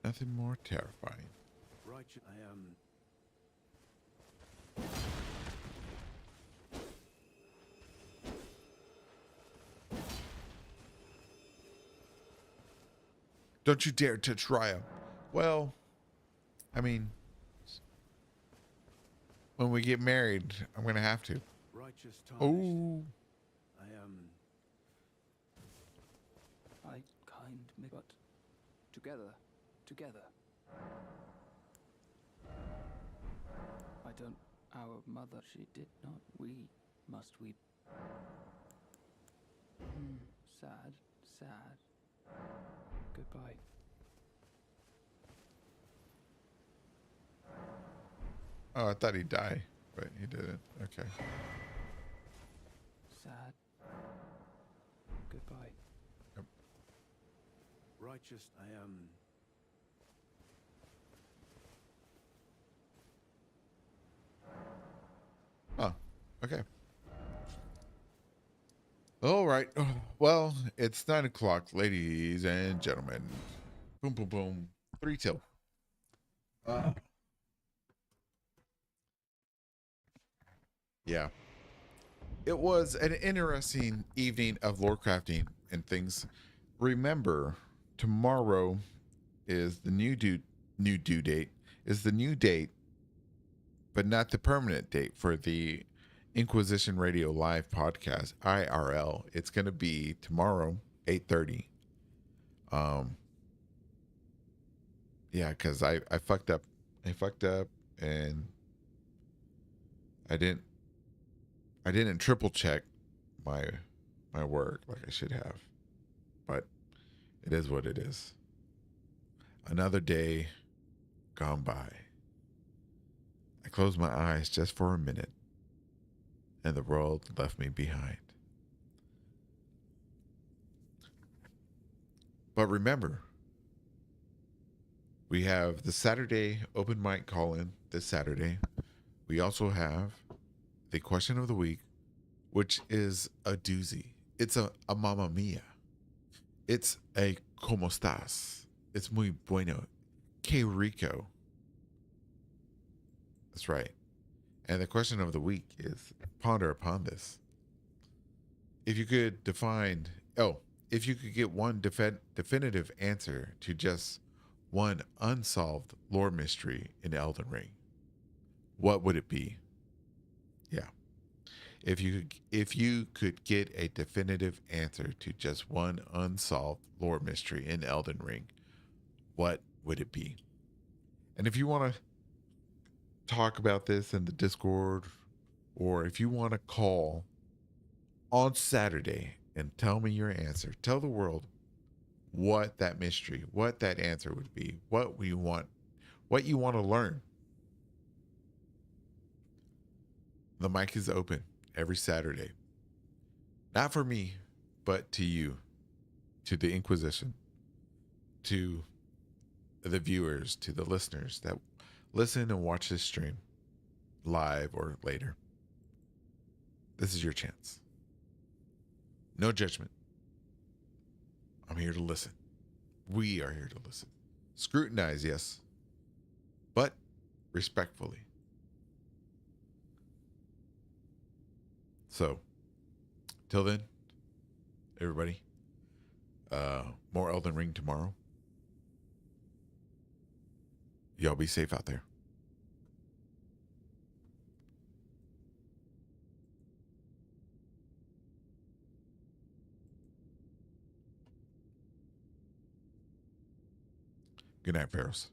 Speaker 2: Nothing more terrifying.
Speaker 4: Righteous, I am.
Speaker 2: Don't you dare touch Raya. Well, I mean, when we get married, I'm going to have to.
Speaker 4: Righteous tarnished.
Speaker 2: Oh.
Speaker 4: I am.
Speaker 6: I kind, but together. I don't. Our mother, she did not. We must weep. Sad. Goodbye.
Speaker 2: Oh, I thought he'd die, but he didn't. Okay.
Speaker 6: Sad. Goodbye.
Speaker 4: Righteous, I am.
Speaker 2: Oh, okay. All right. Well, it's 9 o'clock, ladies and gentlemen. Boom, boom, boom. 3 till. Yeah. It was an interesting evening of lore crafting and things. Remember, tomorrow is the new due date is the new date, but not the permanent date for the Inquisition Radio Live podcast IRL. It's going to be tomorrow 8:30. Um yeah, cuz I fucked up. I fucked up and I didn't I didn't triple check my my work like I should have. But it is what it is. Another day gone by. I closed my eyes just for a minute, and the world left me behind. But remember, we have the Saturday open mic call in this Saturday. We also have the question of the week, which is a doozy. It's a mamma mia. It's a como estás. It's muy bueno. Que rico. That's right. And the question of the week is ponder upon this. If you could if you could get one definitive answer to just one unsolved lore mystery in Elden Ring, what would it be? Yeah. If you could get a definitive answer to just one unsolved lore mystery in Elden Ring, what would it be? And if you want to talk about this in the Discord, or if you want to call on Saturday and tell me your answer, tell the world what that mystery, what that answer would be, what you want to learn. The mic is open every Saturday. Not for me, but to you, to the Inquisition, to the viewers, to the listeners that listen and watch this stream live or later. This is your chance. No judgment. I'm here to listen. We are here to listen. Scrutinize, yes, but respectfully. So, till then, everybody, more Elden Ring tomorrow. Y'all be safe out there. Good night, Pharaohs.